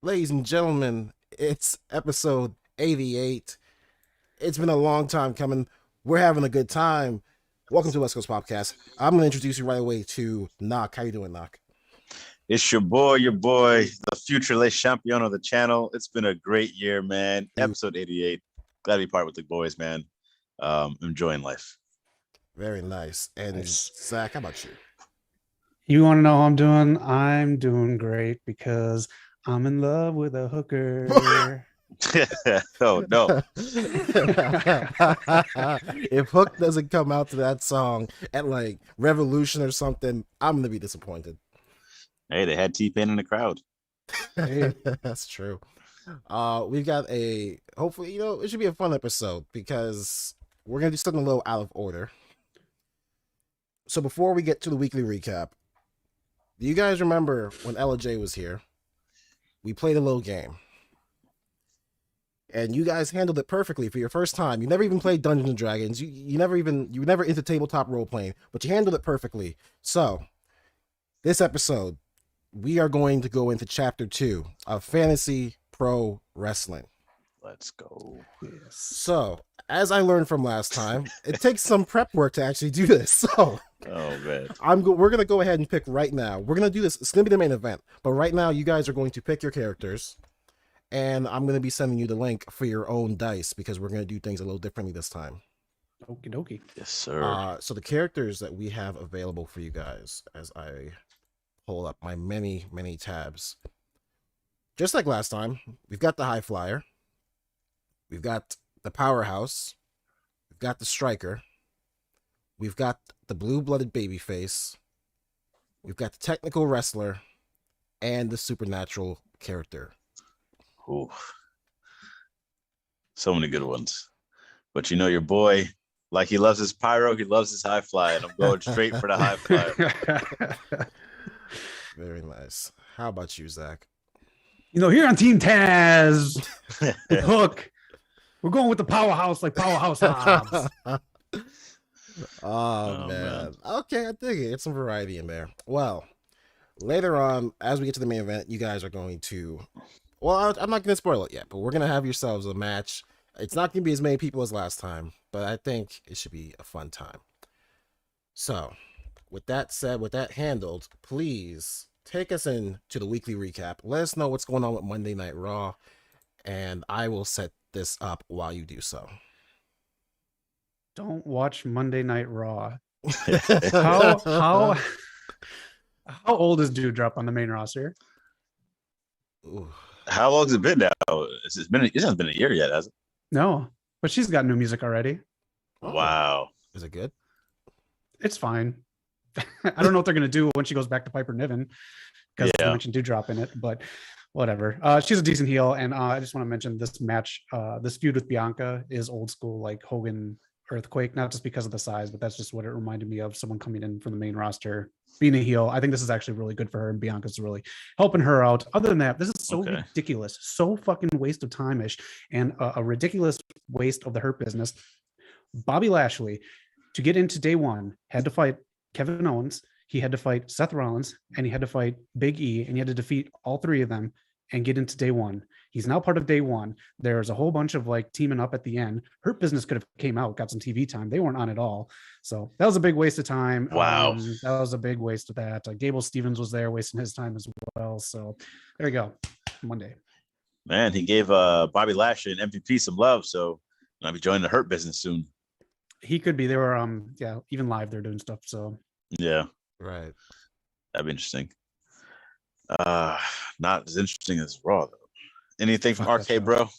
Ladies and gentlemen, it's episode 88. It's been a long time coming. We're having a good time. Welcome to West Coast POPCast. I'm going to introduce you right away to Knock. How you doing, Knock? It's your boy, the future Le Champion of the channel. It's been a great year, man. Episode 88. Glad to be part with the boys, man. Enjoying life. Very nice. And Nice. Zach, how about you? You want to know how I'm doing? I'm doing great because I'm in love with a hooker. Oh, no. If Hook doesn't come out to that song at like Revolution or something, I'm going to be disappointed. Hey, they had T-Pain in the crowd. Hey. That's true. We've got hopefully, it should be a fun episode because we're going to do something a little out of order. So before we get to the weekly recap, do you guys remember when LJ was here? We played a little game. And you guys handled it perfectly for your first time. You never even played Dungeons and Dragons. You never into tabletop role playing, but you handled it perfectly. So, this episode, we are going to go into chapter 2 of Fantasy Pro Wrestling. Let's go. Yes. So, as I learned from last time, it takes some prep work to actually do this. So, Oh, man. we're going to go ahead and pick right now. We're going to do this. It's going to be the main event. But right now, you guys are going to pick your characters. And I'm going to be sending you the link for your own dice because we're going to do things a little differently this time. Okie dokie. Yes, sir. So the characters that we have available for you guys as I pull up my many, many tabs. Just like last time, we've got the High Flyer. We've got the Powerhouse. We've got the Striker. We've got the Blue-Blooded Babyface. We've got the Technical Wrestler and the Supernatural character. Ooh. So many good ones. But your boy, like he loves his pyro, he loves his high fly, and I'm going straight for the high flyer. Very nice. How about you, Zach? Here on Team Taz with Hook, we're going with the powerhouse like Powerhouse Hobbs. Oh, man. Okay, I dig it. Get some variety in there. Well, later on, as we get to the main event, you guys are going to... Well, I'm not going to spoil it yet, but we're going to have yourselves a match. It's not going to be as many people as last time, but I think it should be a fun time. So, with that said, with that handled, please take us in to the weekly recap. Let us know what's going on with Monday Night Raw, and I will set this up while you do so. Don't watch Monday Night Raw. How old is Dewdrop on the main roster? Ooh. How long has it been now? It hasn't been a year yet, has it? No, but she's got new music already. Oh. Wow. Is it good? It's fine. I don't know what they're gonna do when she goes back to Piper Niven because they mentioned Dewdrop in it, but whatever. She's a decent heel, and I just want to mention this match. This feud with Bianca is old school, like Hogan Earthquake, not just because of the size, but that's just what it reminded me of. Someone coming in from the main roster, being a heel. I think this is actually really good for her, and Bianca's really helping her out. Other than that, this is so ridiculous, so fucking waste of time-ish, and a ridiculous waste of the Hurt Business. Bobby Lashley, to get into day one, had to fight Kevin Owens, he had to fight Seth Rollins, and he had to fight Big E, and he had to defeat all three of them and get into day one. He's now part of day one. There's a whole bunch of like teaming up at the end. Hurt Business could have came out, got some TV time. They weren't on at all. So that was a big waste of time. Wow. That was a big waste of that. Gable Stevens was there wasting his time as well. So there you go. Monday. Man, he gave Bobby Lashley an MVP some love. So I'll be joining the Hurt Business soon. He could be. They were even live they're doing stuff. So yeah. Right. That'd be interesting. Not as interesting as Raw though. Anything from RK, bro?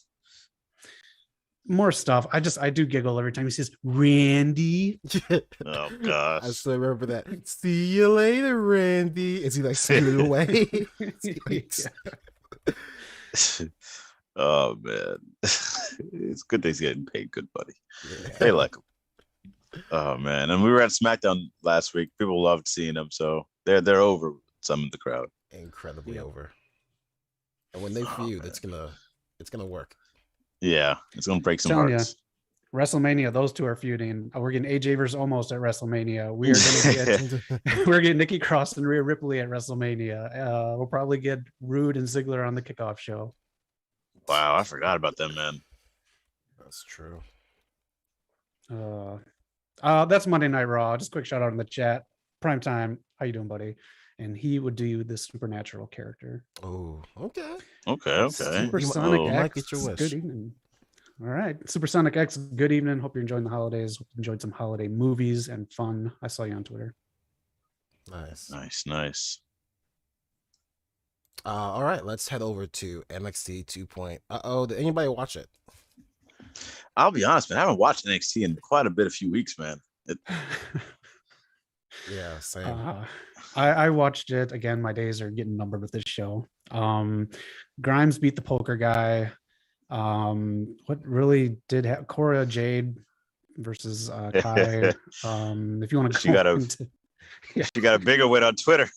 More stuff. I do giggle every time he says Randy. Oh gosh. I still remember that. See you later, Randy. Is he like scooting away? Oh man. It's good that he's getting paid good, buddy. Yeah. They like him. Oh man. And we were at SmackDown last week. People loved seeing him, so they're over some in the crowd. Incredibly over. And when they feud, it's gonna work. Yeah, it's gonna break some hearts. WrestleMania, those two are feuding. We're getting AJ versus Almost at WrestleMania. We are going to get we're getting Nikki Cross and Rhea Ripley at WrestleMania. We'll probably get Rude and Ziggler on the kickoff show. Wow, I forgot about them, man. That's true. That's Monday Night Raw. Just quick shout out in the chat. Primetime, how you doing, buddy? And he would do the supernatural character. Oh, okay. Supersonic you X. might get your wish. Good evening. All right, Supersonic X. Good evening. Hope you're enjoying the holidays. Hope you enjoyed some holiday movies and fun. I saw you on Twitter. Nice. All right, let's head over to NXT 2.0. Did anybody watch it? I'll be honest, man. I haven't watched NXT in quite a few weeks, man. Yeah, same. I watched it again. My days are getting numbered with this show. Grimes beat the poker guy. What really did have Cora Jade versus Kai? If you want to, she got a bigger win on Twitter.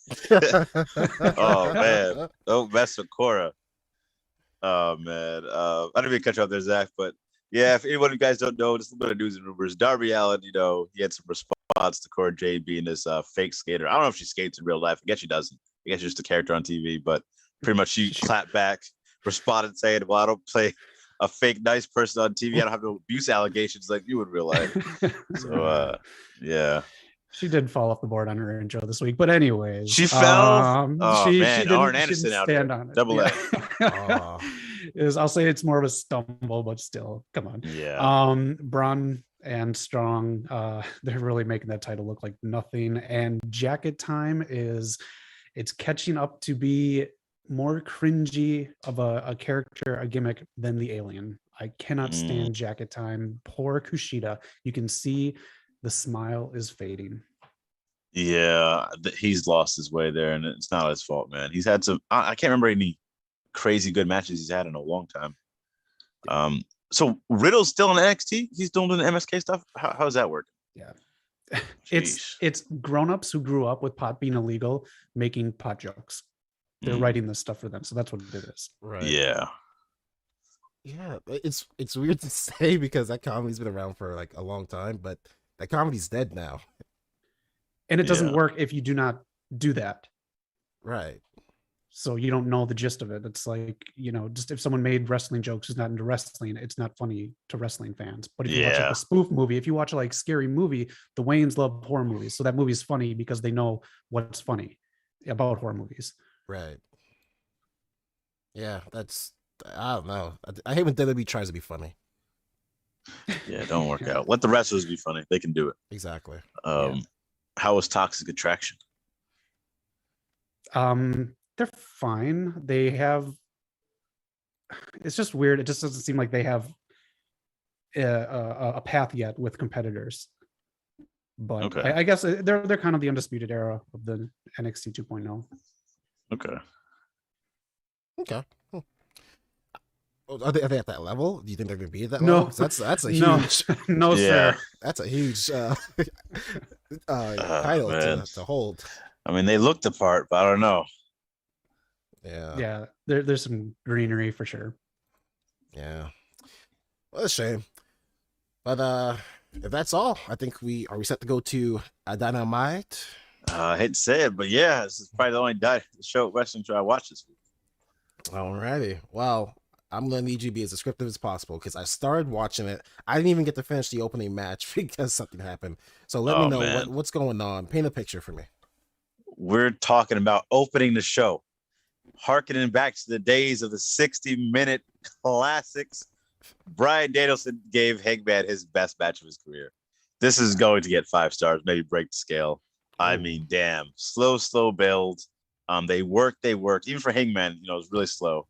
Oh man, don't mess with Cora. Oh man, I didn't even catch up there, Zach, but yeah, if anyone of you guys don't know, just a little bit of news and rumors. Darby Allin, he had some response to Cora Jade being this fake skater. I don't know if she skates in real life. I guess she doesn't. I guess she's just a character on TV, but pretty much she clapped back, responded saying, well, I don't play a fake nice person on TV. I don't have no abuse allegations like you in real life. So yeah. She did fall off the board on her intro this week, but anyways, she fell. She Arn Anderson out there. On it. Double A. I'll say it's more of a stumble, but still, come on. Yeah. Braun and Strong, they're really making that title look like nothing. And Jacket Time it's catching up to be more cringy of a character, a gimmick than the Alien. I cannot stand Jacket Time. Poor Kushida. You can see the smile is fading. Yeah, he's lost his way there, and it's not his fault, man. He's had some. I can't remember any crazy good matches he's had in a long time. So Riddle's still in NXT. He's still doing the MSK stuff. How's that working? Yeah, it's grown-ups who grew up with pot being illegal making pot jokes. They're writing this stuff for them, so that's what it is. Right. Yeah. Yeah, it's weird to say because that comedy's been around for like a long time, but that comedy's dead now. And it doesn't work if you do not do that. Right. So you don't know the gist of it. It's like, just if someone made wrestling jokes who's not into wrestling, it's not funny to wrestling fans. But if you watch like a spoof movie, if you watch like Scary Movie, the Wayans love horror movies. So that movie's funny because they know what's funny about horror movies. Right. Yeah, I don't know. I hate when WWE tries to be funny. Yeah, don't work out. Let the wrestlers be funny. They can do it. Exactly. How was Toxic Attraction? They're fine. They have. It's just weird. It just doesn't seem like they have a path yet with competitors. But okay. I guess they're kind of the undisputed era of the NXT 2.0. Okay. Are they at that level? Do you think they're going to be at that level? That's a huge. No, sir. That's a huge title to hold. I mean, they looked the part, but I don't know. Yeah. There's some greenery for sure. Yeah. Well, it's a shame. But if that's all, I think we set to go to Dynamite. I hate to say it, but yeah, this is probably the only wrestling show I watched this week. Alrighty. Well, I'm going to need you to be as descriptive as possible because I started watching it. I didn't even get to finish the opening match because something happened. So let me know what's going on. Paint a picture for me. We're talking about opening the show, harkening back to the days of the 60-minute classics. Bryan Danielson gave Hangman his best match of his career. This is going to get 5 stars, maybe break the scale. I mean, damn. Slow build. They worked. Even for Hangman, it was really slow.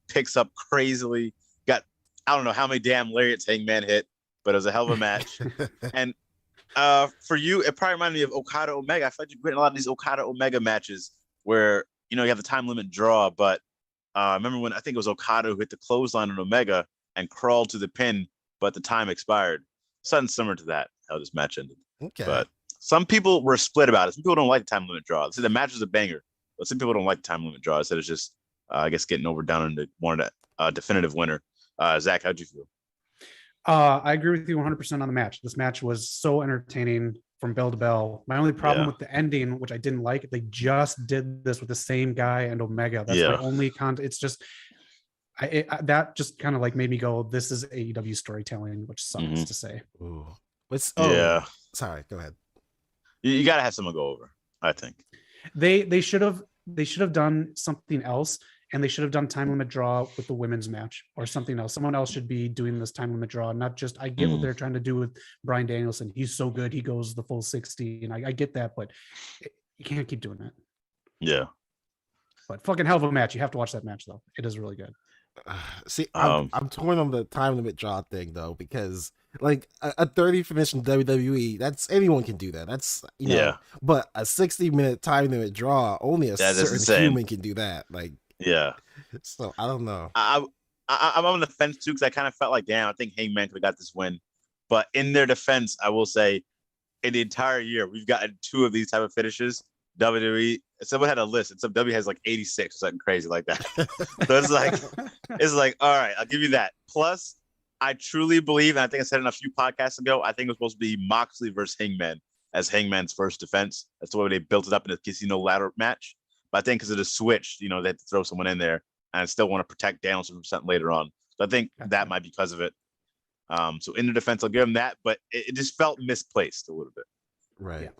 Picks up crazily. Got, I don't know how many damn lariats Hangman hit, but it was a hell of a match. And for you, it probably reminded me of Okada Omega. I feel like you've written a lot of these Okada Omega matches where, you have the time limit draw, but I remember when I think it was Okada who hit the clothesline on Omega and crawled to the pin, but the time expired. Something similar to that, how this match ended. Okay. But some people were split about it. Some people don't like the time limit draw. They say the match was a banger, but some people don't like the time limit draw. They said it's just, I guess, getting overdone into more definitive winner. Zach, how'd you feel? I agree with you 100% on the match. This match was so entertaining from bell to bell. My only problem with the ending, which I didn't like, they just did this with the same guy and Omega. That's my only It's just that just kind of like made me go, this is AEW storytelling, which sucks to say. Ooh. Sorry, go ahead. You got to have someone go over, I think. They should have done something else, and they should have done time limit draw with the women's match or something else. Someone else should be doing this time limit draw, not just. I get what they're trying to do with Bryan Danielson. He's so good, he goes the full 60, and I get that, but you can't keep doing that. Yeah. But fucking hell of a match. You have to watch that match though. It is really good. See, I'm torn on the time limit draw thing though, because like a 30 finish in WWE, that's anyone can do that. That's but a 60-minute time limit draw, only a certain human can do that. Like, so I don't know. I'm on the fence too, because I kind of felt like, damn, I think Hangman could have got this win. But in their defense, I will say, in the entire year, we've gotten 2 of these type of finishes. WWE, someone had a list, and some W has like 86 or something crazy like that. So it's like, all right, I'll give you that. Plus, I truly believe, and I think I said it a few podcasts ago, I think it was supposed to be Moxley versus Hangman as Hangman's first defense. That's the way they built it up in a casino ladder match. But I think because of the switch, they had to throw someone in there, and I still want to protect Danielson from something later on. So I think that might be because of it. So in the defense, I'll give him that, but it just felt misplaced a little bit. Right.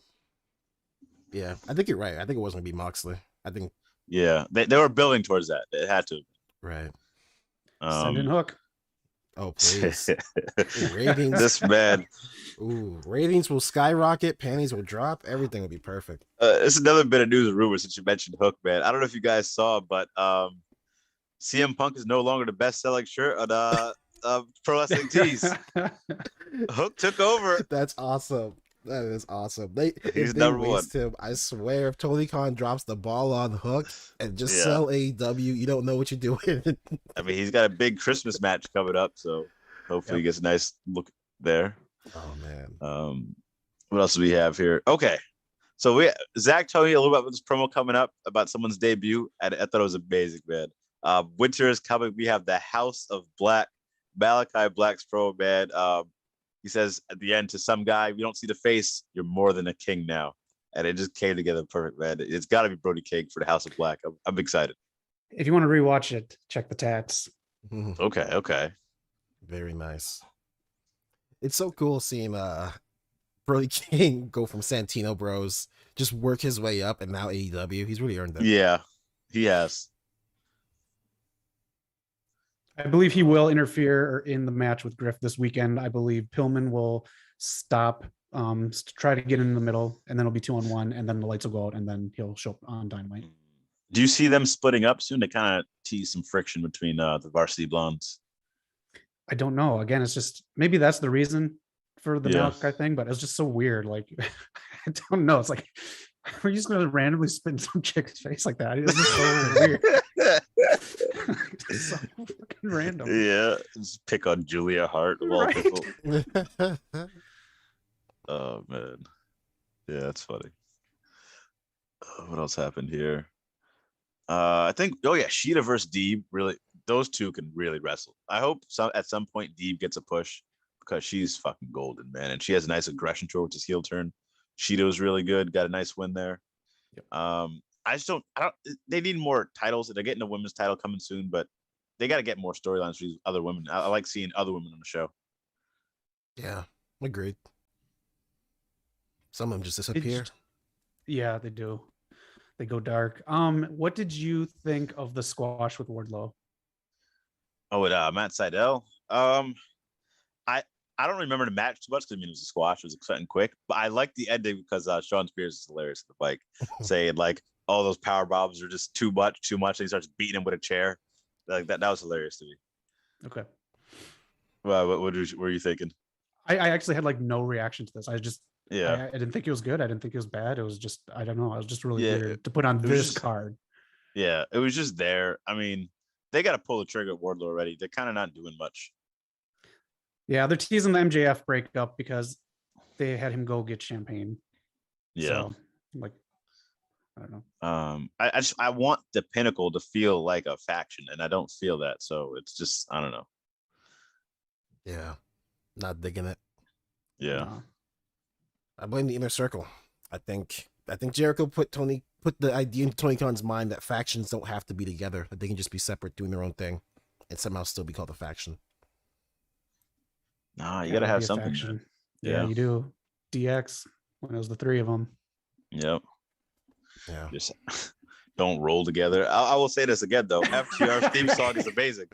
Yeah, I think you're right. I think it was going to be Moxley. I think. Yeah, they were building towards that. It had to. Right. Send in Hook. Oh, please. Ratings. This man. Ooh, ratings will skyrocket. Panties will drop. Everything will be perfect. It's another bit of news and rumors since you mentioned Hook, man. I don't know if you guys saw, but CM Punk is no longer the best-selling shirt on Pro Wrestling Tees. Hook took over. That's awesome. That is awesome. He's number one. Him, I swear, if Tony Khan drops the ball on Hook and just sell AEW, you don't know what you're doing. I mean, he's got a big Christmas match coming up, so hopefully he gets a nice look there. Oh man. What else do we have here? Okay, so Zach told me a little bit about this promo coming up about someone's debut, and I thought it was amazing, man. Winter is coming. We have the House of Black, Malachi Black's promo, man. He says at the end to some guy, "We don't see the face. You're more than a king now," and it just came together perfect, man. It's got to be Brody King for the House of Black. I'm excited. If you want to rewatch it, check the tats. Okay. Very nice. It's so cool seeing Brody King go from Santino Bros, just work his way up, and now AEW. He's really earned that. Yeah, he has. I believe he will interfere in the match with Griff this weekend. I believe Pillman will stop, try to get in the middle, and then it'll be 2-on-1, and then the lights will go out, and then he'll show up on Dynamite. Do you see them splitting up soon? They kind of tease some friction between the Varsity Blondes. I don't know. Again, it's just maybe that's the reason for the Malachi thing, but it's just so weird. Like, I don't know. It's like, we're just going to randomly spit in some chick's face like that. It's just so weird. It's so fucking random. Yeah, just pick on Julia Hart of all people. Oh man, yeah, that's funny. What else happened here? I think Sheeta versus Deeb, really, those two can really wrestle. I hope at some point Deeb gets a push because she's fucking golden, man, and she has a nice aggression to her with this heel turn. Sheeta was really good, got a nice win there. Yep. I don't. They need more titles. They're getting a women's title coming soon, but they got to get more storylines for these other women. I like seeing other women on the show. Yeah, agreed. Some of them just disappear. Yeah, they do. They go dark. What did you think of the squash with Wardlow? Oh, with Matt Sydal. I don't remember the match too much because it was a squash. It was exciting quick, but I liked the ending because Sean Spears is hilarious. Like saying like all those power bombs are just too much. And he starts beating him with a chair. Like that was hilarious to me. Okay. Well, what were you thinking? I actually had like no reaction to this. I I didn't think it was good. I didn't think it was bad. It was just, I don't know. I was just really weird to put on this card. Yeah, it was just there. I mean, they got to pull the trigger at Wardlow already. They're kind of not doing much. Yeah, they're teasing the MJF breakup because they had him go get champagne. Yeah. So, like, I don't know. I want the Pinnacle to feel like a faction, and I don't feel that. So it's just, I don't know. Yeah. Not digging it. Yeah. No. I blame the inner circle. I think Jericho put the idea into Tony Khan's mind that factions don't have to be together, that they can just be separate, doing their own thing, and somehow still be called a faction. Nah, you Yeah, gotta that'd have be a something. faction. Man. Yeah, Yeah. you do. DX, when it was the three of them. Yep. Yeah. Just don't roll together. I will say this again though. FTR's theme song is amazing.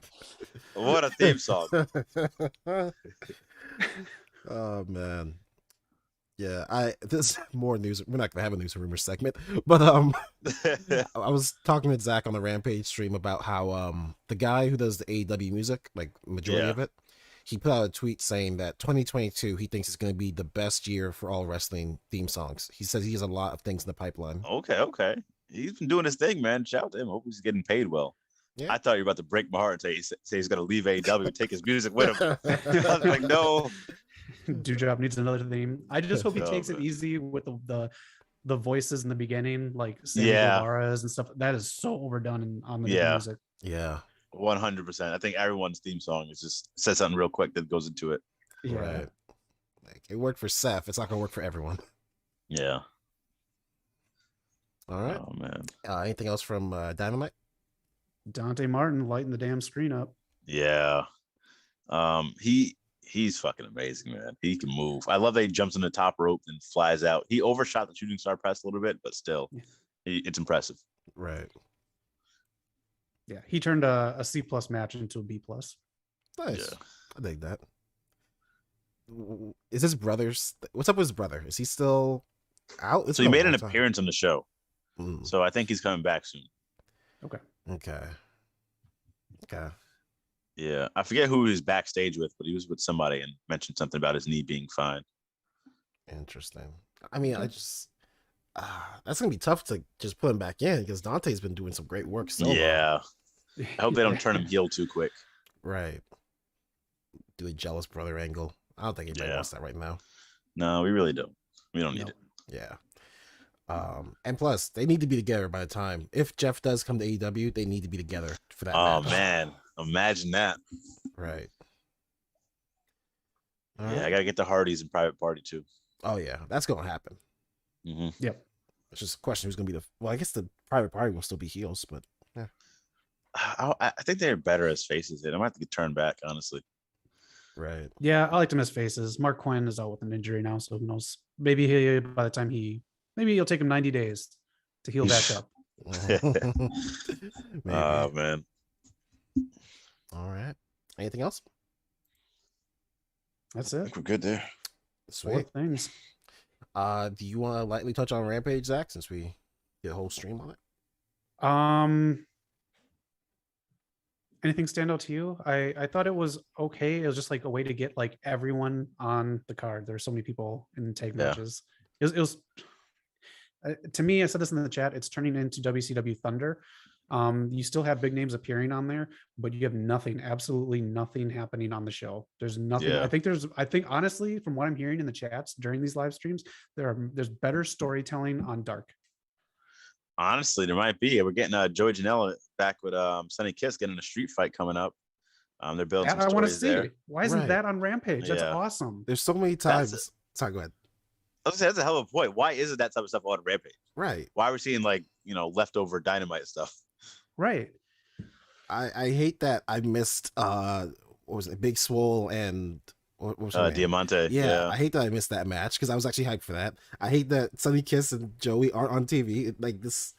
What a theme song. Oh man. Yeah, this more news. We're not gonna have a news and rumor segment, but I was talking with Zach on the Rampage stream about how the guy who does the AEW music, like majority Yeah. of it, he put out a tweet saying that 2022 he thinks is going to be the best year for all wrestling theme songs. He says he has a lot of things in the pipeline. Okay. He's been doing his thing, man. Shout out to him. Hope he's getting paid well. Yeah. I thought you were about to break my heart and say he's gonna leave AEW and take his music with him. I was like, no. Dewdrop needs another theme. I just hope he Oh, takes it man. easy with the voices in the beginning, like Sammy Yeah. Guevara's and stuff. That is so overdone on the Yeah. music. Yeah. 100%. I think everyone's theme song is just says something real quick that goes into it. Yeah. Right. Like it worked for Seth. It's not gonna work for everyone. Yeah. All right. Oh man. Anything else from Dynamite? Dante Martin lighting the damn screen up. Yeah. He's fucking amazing, man. He can move. I love that he jumps on the top rope and flies out. He overshot the shooting star press a little bit, but still, it's impressive. Right. Yeah, he turned a C+ match into a B+. Nice. Yeah. I dig that. Is his brother's? What's up with his brother? Is he still out? It's So he been a made an long time. appearance on the show. Mm. So I think he's coming back soon. Okay. Yeah. I forget who he was backstage with, but he was with somebody and mentioned something about his knee being fine. Interesting. I mean, I just that's gonna be tough to just put him back in because Dante's been doing some great work. So Yeah. I hope they don't turn him heel too quick. right. Do a jealous brother angle. I don't think anybody Yeah. wants that right now. No, we really don't. We don't need No. it. Yeah. And plus, they need to be together by the time. If Jeff does come to AEW, they need to be together for that. Oh match. man. Imagine that. Right. All Yeah, right. I gotta get the Hardys in Private Party too. Oh yeah, that's gonna happen. Mm-hmm. Yep. It's just a question who's gonna be the. Well, I guess the Private Party will still be heels, but I think they're better as faces. I might have to get turned back, honestly. right. Yeah, I like to miss faces. Mark Quinn is out with an injury now, so who knows? Maybe by the time maybe it'll take him 90 days to heal back up. Maybe. Oh man. All right. Anything else? That's I it. think we're good there. Four Sweet. things. Do you want to lightly touch on Rampage, Zach, since we did a whole stream on it? Anything stand out to you? I thought it was okay. It was just like a way to get like everyone on the card. There's so many people in tag Yeah. matches. It was to me, I said this in the chat, it's turning into WCW Thunder. You still have big names appearing on there, but you have nothing, absolutely nothing happening on the show. There's nothing. Yeah. I think honestly, from what I'm hearing in the chats during these live streams, there's better storytelling on Dark. Honestly, there might be. We're getting Joey Janela back with Sonny Kiss getting a street fight coming up. They're building That some I want to stories see. there. Why isn't Right. that on Rampage? That's Yeah. awesome. There's so many times. Sorry, go ahead. I was gonna say, that's a hell of a point. Why isn't that type of stuff on Rampage? Right. Why are we seeing like leftover Dynamite stuff? Right. I hate that I missed what was it, Big Swole and what was her name? Diamante. Yeah, I hate that I missed that match because I was actually hyped for that. I hate that Sonny Kiss and Joey aren't on TV. Like this.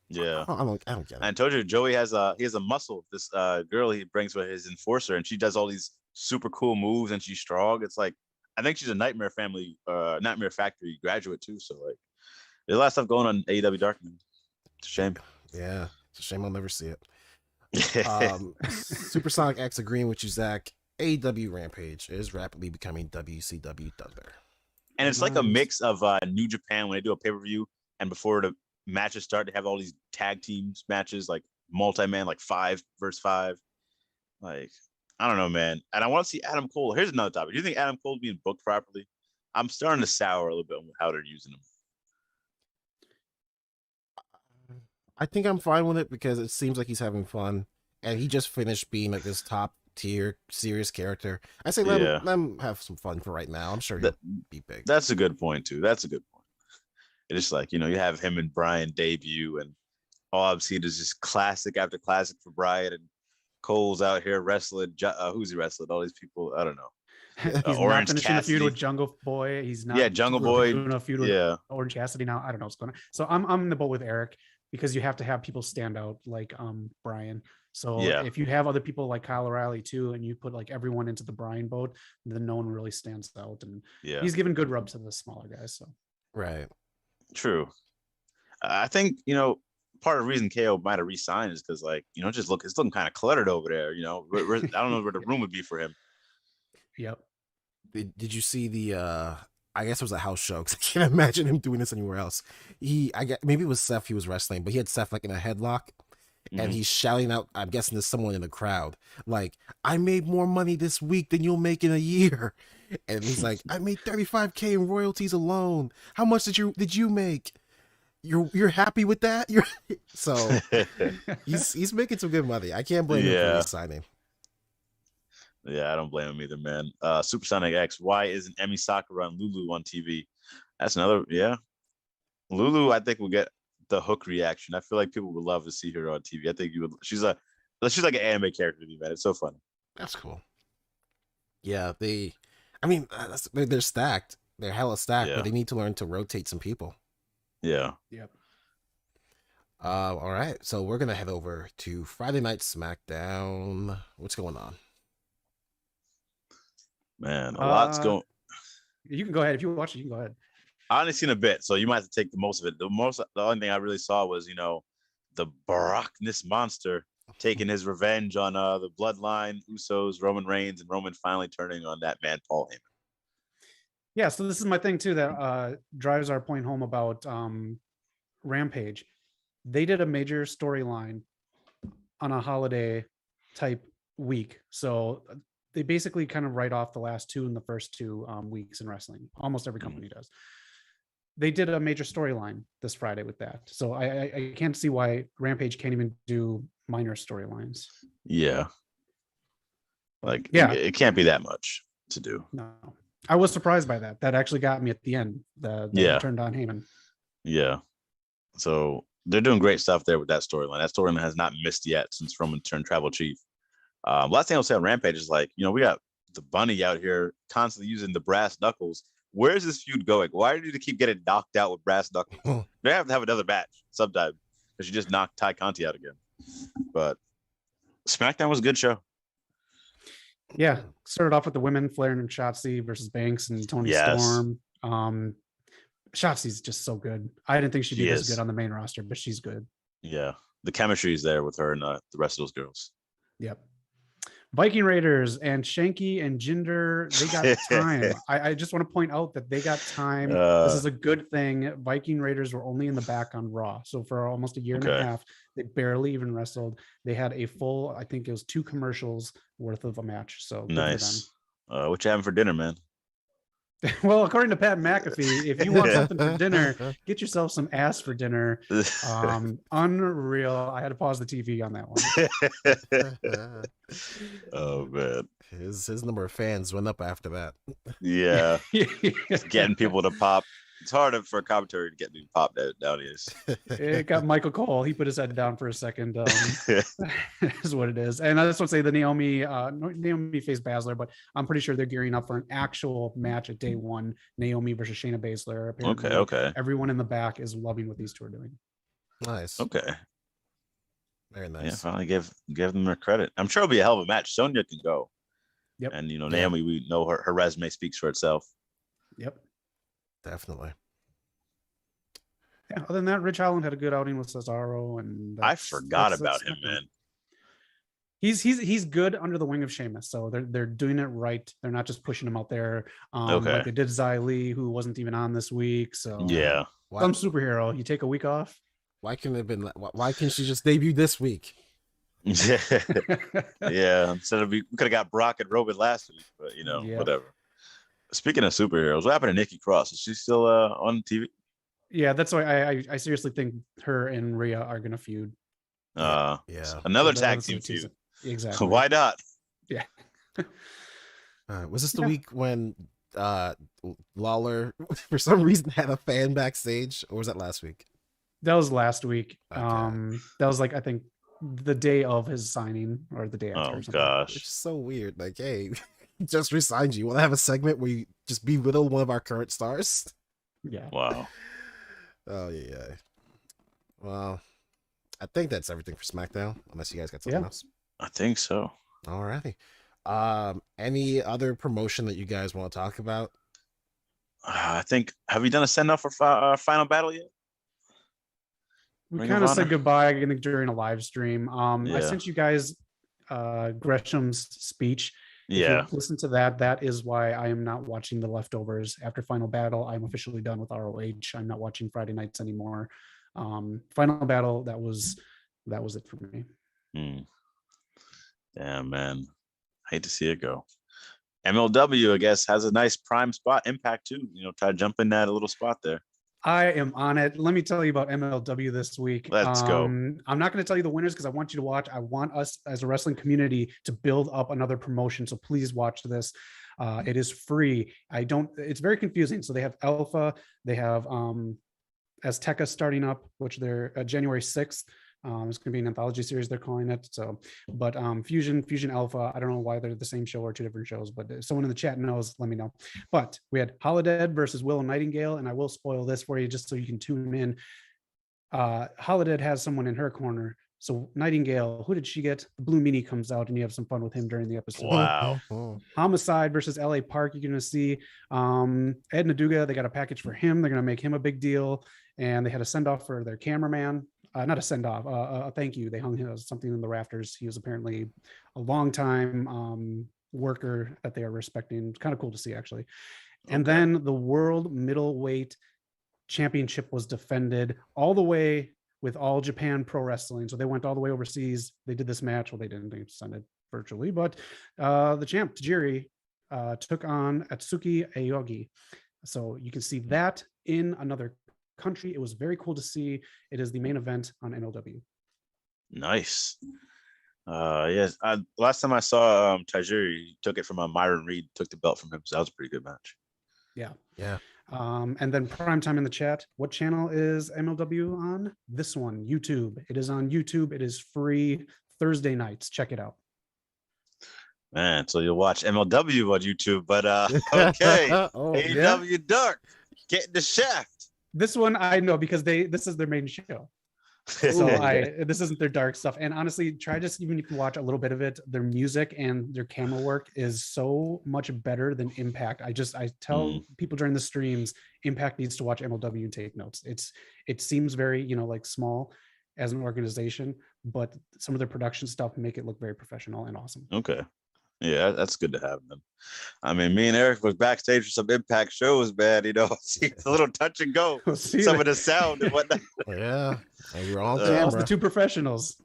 Yeah. I don't get it. I told you, Joey has a muscle. This girl he brings with his enforcer, and she does all these super cool moves, and she's strong. It's like I think she's a Nightmare Factory graduate too. So like, there's a lot of stuff going on in AEW Dark. It's a shame. Yeah, it's a shame I'll never see it. Supersonic X agreeing with you, Zach. AEW Rampage is rapidly becoming WCW Thunder. And it's like a Nice. mix of New Japan when they do a pay-per-view, and before the matches start, they have all these tag teams matches, like multi-man, like 5 versus 5. Like, I don't know, man. And I want to see Adam Cole. Here's another topic. Do you think Adam Cole's being booked properly? I'm starting to sour a little bit on how they're using him. I think I'm fine with it because it seems like he's having fun, and he just finished being like this top tier, serious character. I say let him have some fun for right now. I'm sure he'll be big. That's a good point too. That's a good point. It's just like, you have him and Brian debut, and all I've seen is just classic after classic for Brian, and Cole's out here wrestling. Who's he wrestling? All these people. I don't know. He's not finishing a feud with Jungle Boy. He's not. Yeah, Jungle Boy doing a feud with Orange Cassidy now. I don't know what's going on. So I'm in the boat with Eric, because you have to have people stand out like Brian. So if you have other people like Kyle O'Reilly too, and you put like everyone into the Brian boat, then no one really stands out. And he's given good rubs to the smaller guys. So right, true. I think part of the reason KO might have re-signed is because it's looking kind of cluttered over there. I don't know where the room would be for him. Yep. Did you see the? I guess it was a house show, because I can't imagine him doing this anywhere else. I guess maybe it was Seth he was wrestling, but he had Seth like in a headlock, and he's shouting out. I'm guessing there's someone in the crowd like, "I made more money this week than you'll make in a year," and he's like, "I made $35,000 in royalties alone. How much did you make? You're happy with that?" So he's making some good money. I can't blame him for re-signing. Yeah, I don't blame him either, man. Supersonic X, why isn't Emi Sakura and Lulu on TV? That's another, Lulu, I think will get the hook reaction. I feel like people would love to see her on TV. I think you would. She's like an anime character to me, man. It's so funny. That's cool. Yeah, they're stacked. They're hella stacked, but they need to learn to rotate some people. Yeah. Yep. All right, so we're gonna head over to Friday Night SmackDown. What's going on? Man, a lot's going. You can go ahead if you watch it. You can go ahead. I only seen a bit, so you might have to take the most of it. The only thing I really saw was the Brockness monster taking his revenge on the Bloodline, Usos, Roman Reigns, and Roman finally turning on that man Paul Heyman. Yeah, so this is my thing too that drives our point home about Rampage. They did a major storyline on a holiday type week, so they basically kind of write off the last two and the first 2 weeks in wrestling. Almost every company does. They did a major storyline this Friday with that. So I can't see why Rampage can't even do minor storylines. Yeah. It can't be that much to do. No. I was surprised by that. That actually got me at the end. The turned on Heyman. Yeah. So they're doing great stuff there with that storyline. That storyline has not missed yet since Roman turned tribal chief. Last thing I'll say on Rampage is we got the Bunny out here constantly using the brass knuckles. Where's this feud going? Why do they keep getting knocked out with brass knuckles? They have to have another match sometime, because she just knocked Ty Conti out again. But SmackDown was a good show. Yeah, started off with the women, Flair and Shotzi versus Banks and Toni Storm. Shotzi's just so good. I didn't think she'd be this good on the main roster, but she's good. Yeah, the chemistry is there with her and the rest of those girls. Yep. Viking Raiders and Shanky and Jinder, they got time. I just want to point out that they got time. This is a good thing. Viking Raiders were only in the back on Raw. So for almost a year and a half, they barely even wrestled. They had a full, I think it was 2 commercials worth of a match. So nice. What you having for dinner, man? Well, according to Pat McAfee, if you want something for dinner, get yourself some ass for dinner. Unreal. I had to pause the TV on that one. Oh man, his number of fans went up after that. Yeah, getting people to pop. It's harder for a commentary to get me to pop nowadays. It got Michael Cole. He put his head down for a second. Is what it is. And I just want to say the Naomi faced Basler, but I'm pretty sure they're gearing up for an actual match at day 1. Naomi versus Shaina Basler. Apparently, okay. Everyone in the back is loving what these two are doing. Nice. Okay. Very nice. Yeah, finally give them their credit. I'm sure it'll be a hell of a match. Sonya can go. Yep. And Naomi, we know her resume speaks for itself. Yep. Definitely. Yeah. Other than that, Rich Holland had a good outing with Cesaro, and I forgot about him, man. He's good under the wing of Sheamus, so they're doing it right. They're not just pushing him out there. Like they did Xia Li, who wasn't even on this week. So yeah, some superhero. You take a week off. Why couldn't it have been? Why can't she just debut this week? Yeah. Instead of we could have got Brock and Roman last week, but whatever. Speaking of superheroes, what happened to Nikki Cross? Is she still on TV? Yeah, that's why I seriously think her and Rhea are gonna feud. Yeah. Another tag team feud. Exactly. Why not? Yeah. Was this the Yeah. week when Lawler for some reason had a fan backstage, or was that last week? That was last week. Okay. That was like I think the day of his signing or the day after Oh or something. It's gosh. just so weird. Like, hey, he just resigned you. Want to have a segment where you just belittle one of our current stars? Yeah. Wow. Oh yeah. Well, I think that's everything for SmackDown. Unless you guys got something Yeah. else. I think so. Alrighty. Any other promotion that you guys want to talk about? I think. Have we done a send off for Final Battle yet? We Ring kind of of said Honor? goodbye, I think, during a live stream. I Yeah. sent you guys Gresham's speech. If Yeah. you listen to that, that is why I am not watching the leftovers after Final Battle. I'm officially done with ROH. I'm not watching Friday nights anymore. Final Battle, that was it for me. Damn, man. Hate to see it go. MLW, I guess, has a nice prime spot. Impact too. Try to jump in that little spot there. I am on it. Let me tell you about MLW this week. Let's go. I'm not going to tell you the winners because I want you to watch. I want us as a wrestling community to build up another promotion. So please watch this. It is free. It's very confusing. So they have Alpha, they have Azteca starting up, which they're January 6th. It's going to be an anthology series, they're calling it. So, but Fusion Alpha, I don't know why they're the same show or two different shows, but if someone in the chat knows, let me know. But we had Holiday versus Willow Nightingale, and I will spoil this for you just so you can tune in. Holiday has someone in her corner. So Nightingale, who did she get? The Blue Meanie comes out, and you have some fun with him during the episode. Wow. Homicide versus LA Park, you're going to see. Ed Naduga, they got a package for him. They're going to make him a big deal. And they had a send-off for their cameraman. Not a send-off, a thank you. They hung something in the rafters. He was apparently a long-time worker that they are respecting. It's kind of cool to see, actually. And then the World Middleweight Championship was defended all the way with All Japan Pro Wrestling. So they went all the way overseas. They did this match. Well, they didn't. They sent it virtually. But the champ, Tajiri, took on Atsuki Aogi. So you can see that in another country. It was very cool to see. It is the main event on MLW. Nice. Yes. Last time I saw Tajiri, he took it from Myron Reed, took the belt from him. So that was a pretty good match. Yeah. And then prime time in the chat. What channel is MLW on? This one, YouTube. It is on YouTube. It is free Thursday nights. Check it out. Man, so you'll watch MLW on YouTube, but okay. AEW Dark, getting the shaft. This one I know because this is their main show. So this isn't their dark stuff. And honestly, try just even if you can watch a little bit of it, their music and their camera work is so much better than Impact. I tell people during the streams, Impact needs to watch MLW and take notes. It seems very, like small as an organization, but some of their production stuff make it look very professional and awesome. Okay. Yeah, that's good to have them. I mean, me and Eric was backstage for some Impact shows, man. It's a little touch and go. Some of the sound and whatnot. Yeah, and you're on It's the camera. two professionals.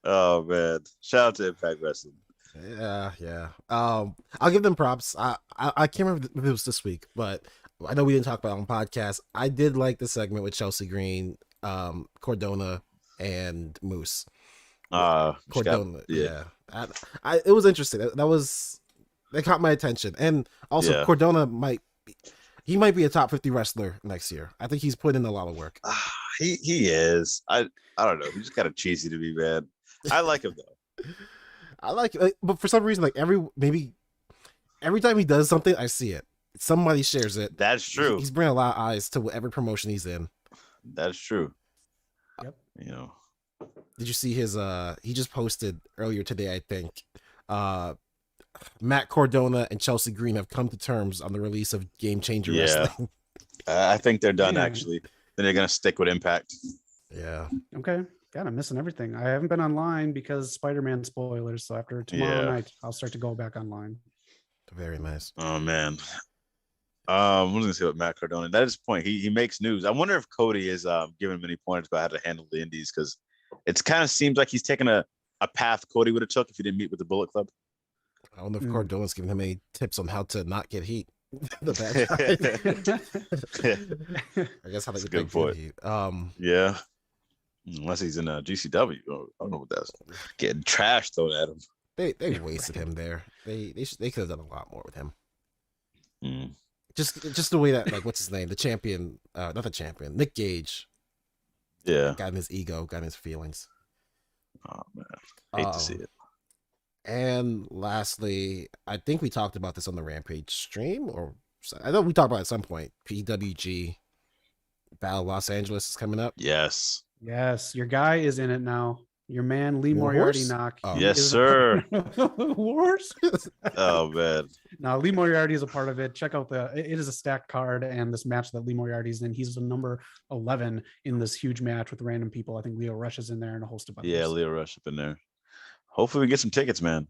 Oh man! Shout out to Impact Wrestling. Yeah. I'll give them props. I can't remember if it was this week, but I know we didn't talk about it on podcast. I did like the segment with Chelsea Green, Cordona, and Moose. Cordona, yeah. It was interesting. That caught my attention, and also Cordona might be a top 50 wrestler next year. I think he's put in a lot of work. He is. I don't know. He's just kind of cheesy to me, man. I like him though. I like it, but for some reason, every time he does something, I see it. Somebody shares it. That's true. He's bringing a lot of eyes to whatever promotion he's in. That's true. Yep. Did you see his he just posted earlier today, I think. Matt Cordona and Chelsea Green have come to terms on the release of Game Changer Wrestling. I think they're done actually. Then they're gonna stick with Impact. Yeah. Okay. God, I'm missing everything. I haven't been online because Spider-Man spoilers. So after tomorrow night, I'll start to go back online. Very nice. Oh man. I was gonna say with Matt Cardona. That is the point. He makes news. I wonder if Cody is giving him any pointers about how to handle the indies, because it kind of seems like he's taking a path Cody would have took if he didn't meet with the Bullet Club. I don't know if Cardona's giving him any tips on how to not get heat. The bad guy. I guess how to get good heat. Unless he's in GCW. I don't know what that's getting trash thrown at him. They wasted him there. They could have done a lot more with him. Mm. Just the way that, like, what's his name, the champion, not the champion, Nick Gage. Yeah. Got in his ego, got in his feelings. Oh man, hate to see it. And lastly, I think we talked about this on the Rampage stream, or I know we talked about it at some point. PWG Battle of Los Angeles is coming up. Yes. Yes, your guy is in it now. Your man Lee Warhorse? Moriarty knock. Oh. Yes, sir. Wars? Oh man. Now Lee Moriarty is a part of it. Check out it is a stacked card, and this match that Lee Moriarty's in, he's the number 11 in this huge match with random people. I think Leo Rush is in there and a host of others. Yeah, Leo Rush up in there. Hopefully we get some tickets, man.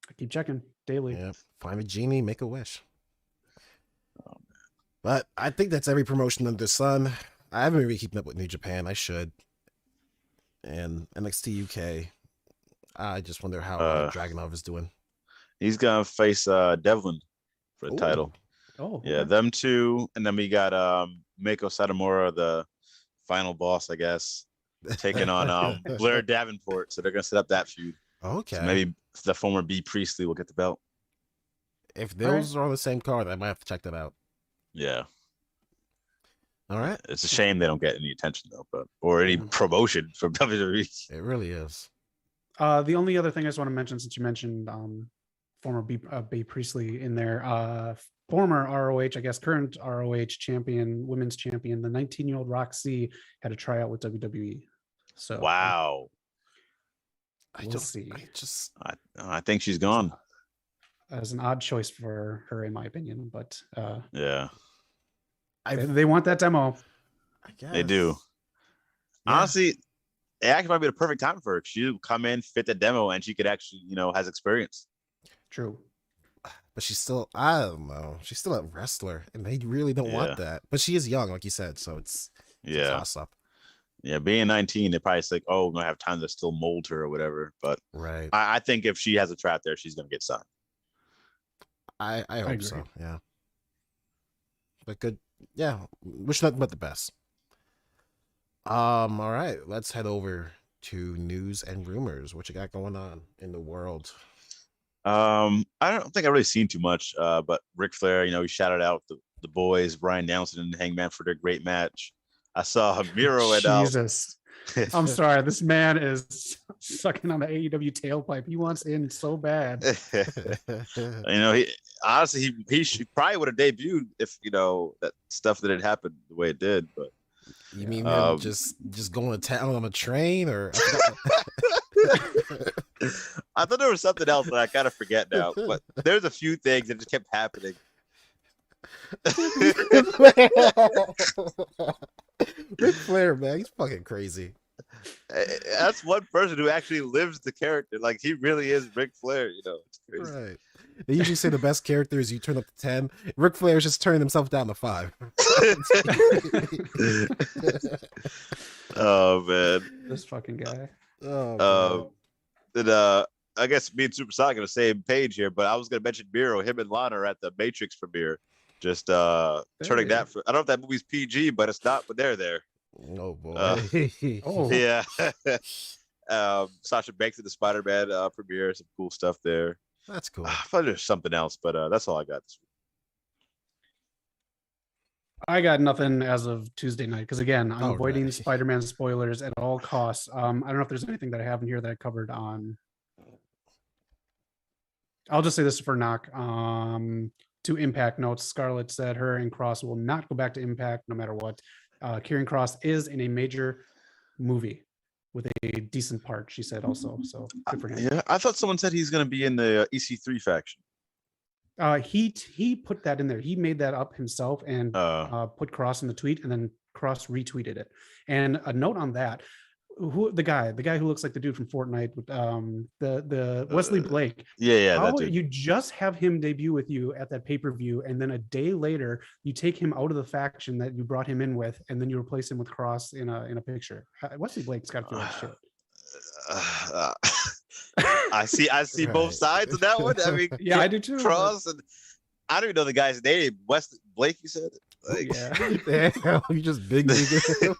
I keep checking daily. Yeah, find a genie, make a wish. Oh, man. But I think that's every promotion under the sun. I haven't really keeping up with New Japan. I should. And NXT UK. I just wonder how Dragunov is doing. He's gonna face Devlin for the title. Oh, yeah, them two, and then we got Mako Satomura, the final boss, I guess, taking on Blair Davenport. So they're gonna set up that feud. Okay. So maybe the former B Priestley will get the belt. If those are on the same card, I might have to check that out. Yeah. All right. It's a shame they don't get any attention though, or any promotion from WWE. It really is. The only other thing I just want to mention, since you mentioned former B Priestley in there, former ROH, I guess current ROH champion, women's champion, the 19-year-old Roxy had a tryout with WWE. So wow. We'll see. I think she's gone. As an odd choice for her, in my opinion, but yeah. They want that demo. I guess. They do. Yeah. Honestly, it actually might be the perfect time for her. She'll come in, fit the demo, and she could actually, has experience. True. But she's still, I don't know. She's still a wrestler, and they really don't want that. But she is young, like you said, so it's a toss-up. Yeah, being 19, they're probably like, oh, we're going to have time to still mold her or whatever. But right. I think if she has a trap there, she's going to get signed. I hope so, yeah. But good. Yeah, wish nothing but the best. All right, let's head over to news and rumors. What you got going on in the world? I don't think I've really seen too much, but Ric Flair, he shouted out the boys, Bryan Danielson and Hangman, for their great match. I saw Miro and Jesus. I'm sorry, this man is sucking on the AEW tailpipe. He wants in so bad. He probably would have debuted if that stuff that had happened the way it did. But you mean just going to town on a train, or? I thought there was something else that I kind of forget now. But there's a few things that just kept happening. Ric Flair, man, he's fucking crazy. That's one person who actually lives the character. Like, he really is Ric Flair. It's crazy. Right. They usually say the best character is you turn up to 10. Ric Flair's just turning himself down to 5. Oh man, this fucking guy. I guess me and Super Sonic on the same page here, but I was gonna mention Miro. Him and Lana are at the Matrix premiere. Just turning that for, I don't know if that movie's PG, but it's not, but they're there. Oh boy. Yeah. Sasha Banks at the Spider-Man premiere, some cool stuff there. That's cool. I thought there's something else, but that's all I got this week. I got nothing as of Tuesday night because, again, I'm avoiding Spider-Man spoilers at all costs. I don't know if there's anything that I have in here that I covered on. I'll just say this for knock. To Impact notes, Scarlett said her and Cross will not go back to Impact no matter what. Kieran Cross is in a major movie with a decent part, she said also. So good for him. Yeah, I thought someone said he's going to be in the EC3 faction. He put that in there. He made that up himself and put Cross in the tweet, and then Cross retweeted it. And a note on that: the guy who looks like the dude from Fortnite, with the Wesley Blake. Yeah. How you just have him debut with you at that pay-per-view, and then a day later you take him out of the faction that you brought him in with, and then you replace him with Cross in a picture. Wesley Blake's got to feel like shit. I see right. Both sides of that one. I mean, yeah, I do too. Cross and I don't even know the guy's name. Wesley Blake, you said? Like, Damn, you just big nigga.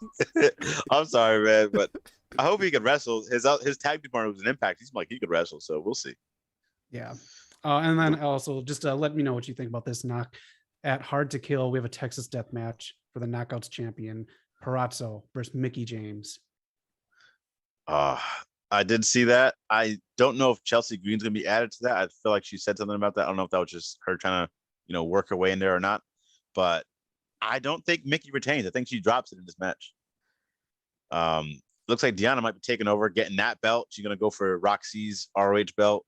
I'm sorry, man, but I hope he could wrestle. His tag team partner was an Impact. He's like he could wrestle, so we'll see. Yeah. And then also just let me know what you think about this knock. At Hard to Kill, we have a Texas death match for the Knockouts champion, Parazzo versus Mickey James. I did see that. I don't know if Chelsea Green's gonna be added to that. I feel like she said something about that. I don't know if that was just her trying to, work her way in there or not. But I don't think Mickey retains. I think she drops it in this match. Looks like Deanna might be taking over, getting that belt. She's gonna go for Roxy's ROH belt,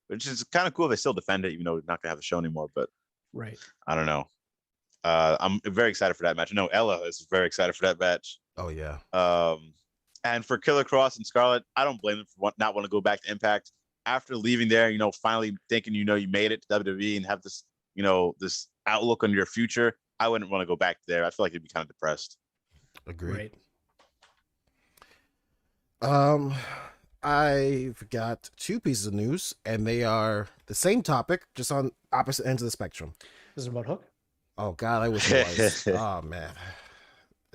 which is kind of cool. They still defend it, even though we're not gonna have the show anymore. But right, I don't know. I'm very excited for that match. I know Ella is very excited for that match. Oh yeah. And for Killer Cross and Scarlett, I don't blame them for not want to go back to Impact after leaving there. Finally thinking you made it to WWE and have this this outlook on your future. I wouldn't want to go back there. I feel like you'd be kind of depressed. Agreed. Right. I've got two pieces of news, and they are the same topic, just on opposite ends of the spectrum. This is about Hook. Oh God, I wish it was. Oh man,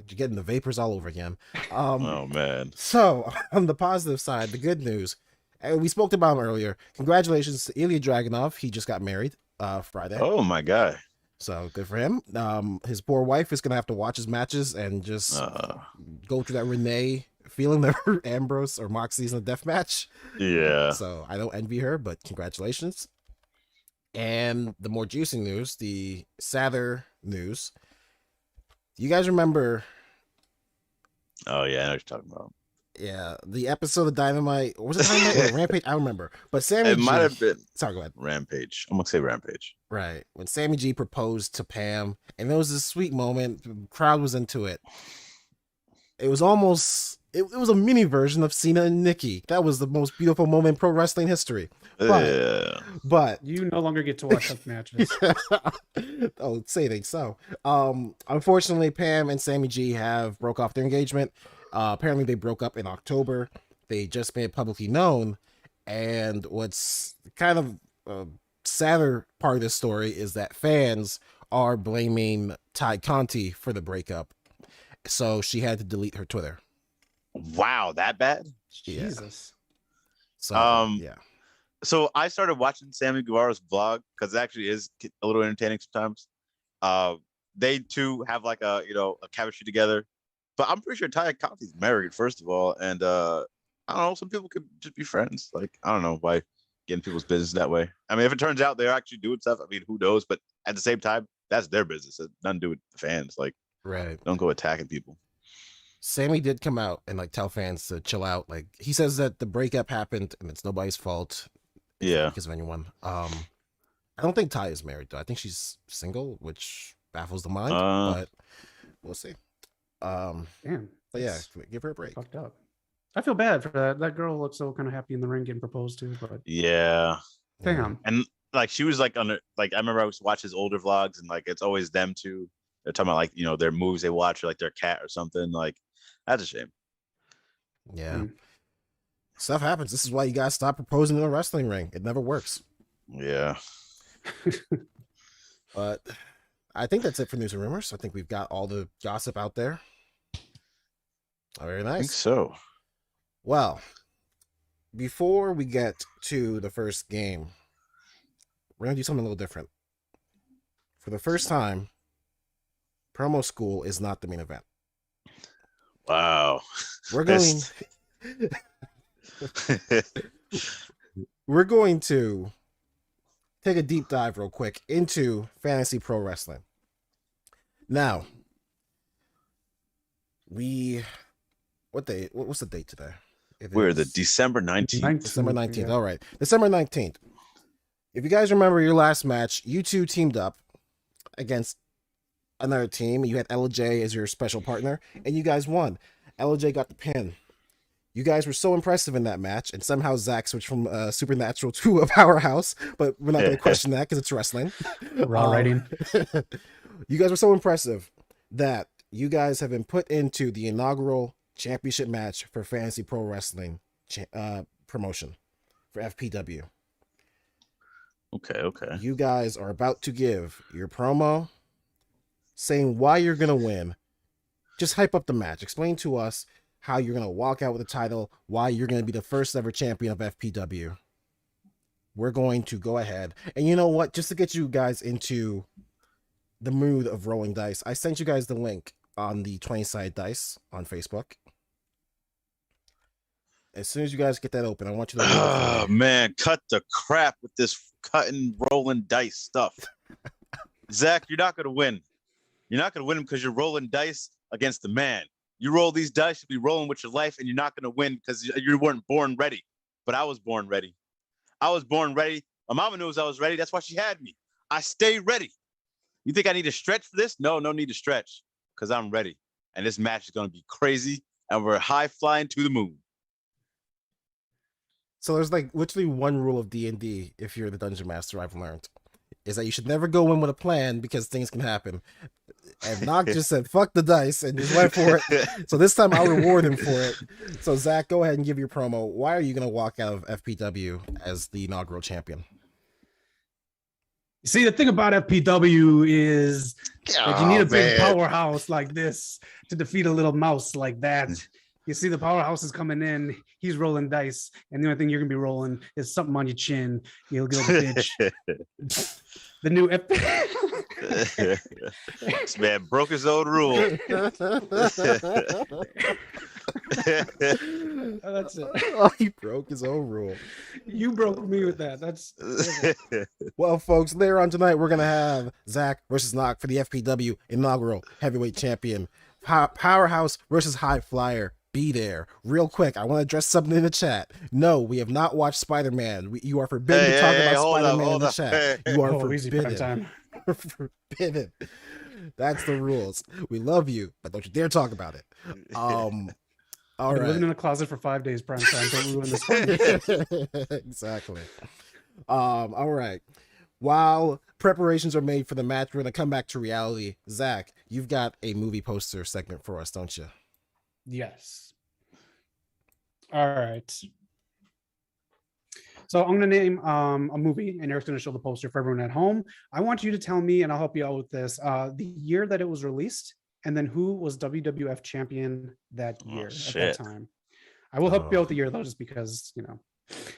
you're getting the vapors all over again. Oh man. So on the positive side, the good news, and we spoke about him earlier. Congratulations to Ilya Dragunov. He just got married Friday. Oh my God. So good for him. His poor wife is gonna have to watch his matches and just go through that Renee feeling that Ambrose or Moxley's in a death match. Yeah. So I don't envy her, but congratulations. And the more juicy news, the sadder news. You guys remember? Oh yeah, I know what you're talking about. Yeah, the episode of Dynamite. Was it Dynamite or Rampage? I don't remember. But Sammy It G, might have been. Sorry, go ahead. Rampage. I'm gonna say Rampage. Right. When Sammy G proposed to Pam, and there was this sweet moment, the crowd was into it. It was almost, it was a mini version of Cena and Nikki. That was the most beautiful moment in pro wrestling history. But you no longer get to watch Hook matches. Oh, say they so. Unfortunately, Pam and Sammy G have broke off their engagement. Apparently, they broke up in October. They just made it publicly known. And what's kind of a sadder part of this story is that fans are blaming Ty Conti for the breakup. So she had to delete her Twitter. Wow, that bad? Jesus. So yeah. So I started watching Sammy Guevara's vlog because it actually is a little entertaining sometimes. They two have like a chemistry together, but I'm pretty sure Ty Conti's married first of all, and I don't know. Some people could just be friends. Like I don't know why getting people's business that way. I mean, if it turns out they're actually doing stuff, I mean, who knows? But at the same time, that's their business. It's nothing to do with the fans. Like, right. Don't go attacking people. Sammy did come out and like tell fans to chill out. Like he says that the breakup happened and it's nobody's fault. Yeah. Because of anyone. I don't think Ty is married though. I think she's single, which baffles the mind. But we'll see. Damn. But yeah, give her a break. Fucked up. I feel bad for that. That girl looks so kind of happy in the ring getting proposed to, but yeah. Damn. And like she was like I remember I used to watch his older vlogs and like it's always them two. They're talking about like, their moves they watch or like their cat or something. Like that's a shame. Yeah. Stuff happens. This is why you gotta stop proposing in a wrestling ring. It never works. Yeah. But I think that's it for news and rumors. I think we've got all the gossip out there. Oh, very nice. I think so. Well, before we get to the first game, we're gonna do something a little different. For the first time, promo school is not the main event. Wow. We're going to take a deep dive real quick into fantasy pro wrestling. Now, what's the date today? We're the December 19th. December 19th. Yeah. All right. December 19th. If you guys remember your last match, you two teamed up against another team. You had LJ as your special partner, and you guys won. LJ got the pin. You guys were so impressive in that match, and somehow Zach switched from Supernatural to a powerhouse, but we're not going to question that because it's wrestling. Raw writing. You guys were so impressive that you guys have been put into the inaugural championship match for Fantasy Pro Wrestling promotion for FPW. Okay. You guys are about to give your promo saying why you're gonna win. Just hype up the match. Explain to us how you're gonna walk out with the title, why you're gonna be the first ever champion of FPW. We're going to go ahead. And you know what? Just to get you guys into the mood of rolling dice, I sent you guys the link on the 20-sided dice on Facebook. As soon as you guys get that open, I want you to roll. Oh man, cut the crap with this cutting, rolling dice stuff. Zach, you're not gonna win. You're not gonna win because you're rolling dice against the man. You roll these dice, you'll be rolling with your life, and you're not gonna win because you weren't born ready. But I was born ready. I was born ready. My mama knows I was ready. That's why she had me. I stay ready. You think I need to stretch for this? No need to stretch because I'm ready. And this match is gonna be crazy, and we're high flying to the moon. So there's like literally one rule of D&D if you're the dungeon master I've learned, is that you should never go in with a plan because things can happen. And Nock just said, fuck the dice and just went for it. So this time I'll reward him for it. So Zach, go ahead and give your promo. Why are you going to walk out of FPW as the inaugural champion? You see, the thing about FPW is that you need a big powerhouse like this to defeat a little mouse like that. You see, the powerhouse is coming in. He's rolling dice, and the only thing you're gonna be rolling is something on your chin. You'll go bitch. The new This man broke his own rule. That's it. Oh, he broke his own rule. You broke me with that. That's well, folks. Later on tonight, we're gonna have Zach versus Nock for the FPW inaugural heavyweight champion. Powerhouse versus High Flyer. Be there. Real quick, I want to address something in the chat. No, we have not watched Spider-Man. You are forbidden to talk about Spider-Man in the chat. You are forbidden. Forbidden. That's the rules. We love you, but don't you dare talk about it. All right. Living in a closet for 5 days, prime time. Don't ruin this. Exactly. All right. While preparations are made for the match, we're gonna come back to reality. Zach, you've got a movie poster segment for us, don't you? Yes. All right. So I'm going to name a movie, and Eric's going to show the poster for everyone at home. I want you to tell me, and I'll help you out with this, the year that it was released, and then who was WWF champion that year at that time. I will help you out with the year, though, just because, you know.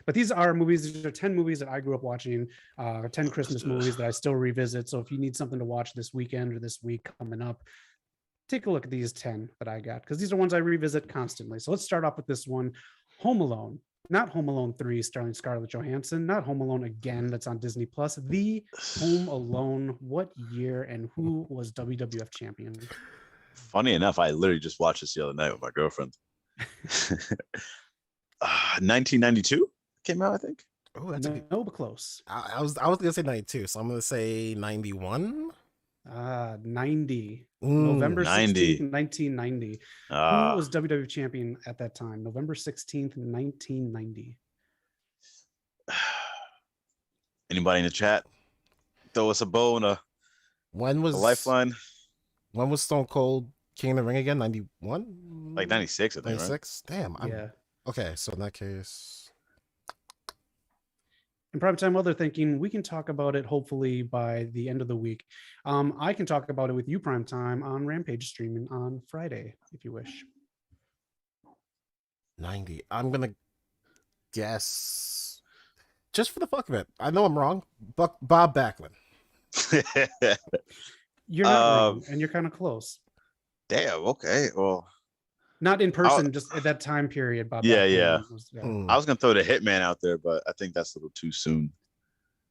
But these are movies. These are 10 movies that I grew up watching, 10 Christmas movies that I still revisit. So if you need something to watch this weekend or this week coming up, take a look at these 10 that I got, because these are ones I revisit constantly. So let's start off with this one, Home Alone. Not Home Alone 3 starring Scarlett Johansson, not Home Alone again that's on Disney Plus. The Home Alone. What year and who was WWF champion? Funny enough, I literally just watched this the other night with my girlfriend. 1992 came out, I think. Oh, that's no, but close. I was gonna say 92, so I'm gonna say 91. 90. November 16th, 1990. Who was WWF champion at that time? November 16th, 1990. Anybody in the chat? Throw us a bone, a lifeline. When was Stone Cold King of the Ring again? 91? Like 96, I think. 96? Right? Damn. Yeah. Okay, so in that case. In prime time, while they're thinking, we can talk about it hopefully by the end of the week. I can talk about it with you, prime time, on Rampage streaming on Friday, if you wish. 90. I'm gonna guess, just for the fuck of it, I know I'm wrong, but Bob Backlund. You're not wrong, and you're kind of close. Damn. Okay. Well, not in person, just at that time period. Bob yeah. Backlund I was gonna throw the Hitman out there, but I think that's a little too soon.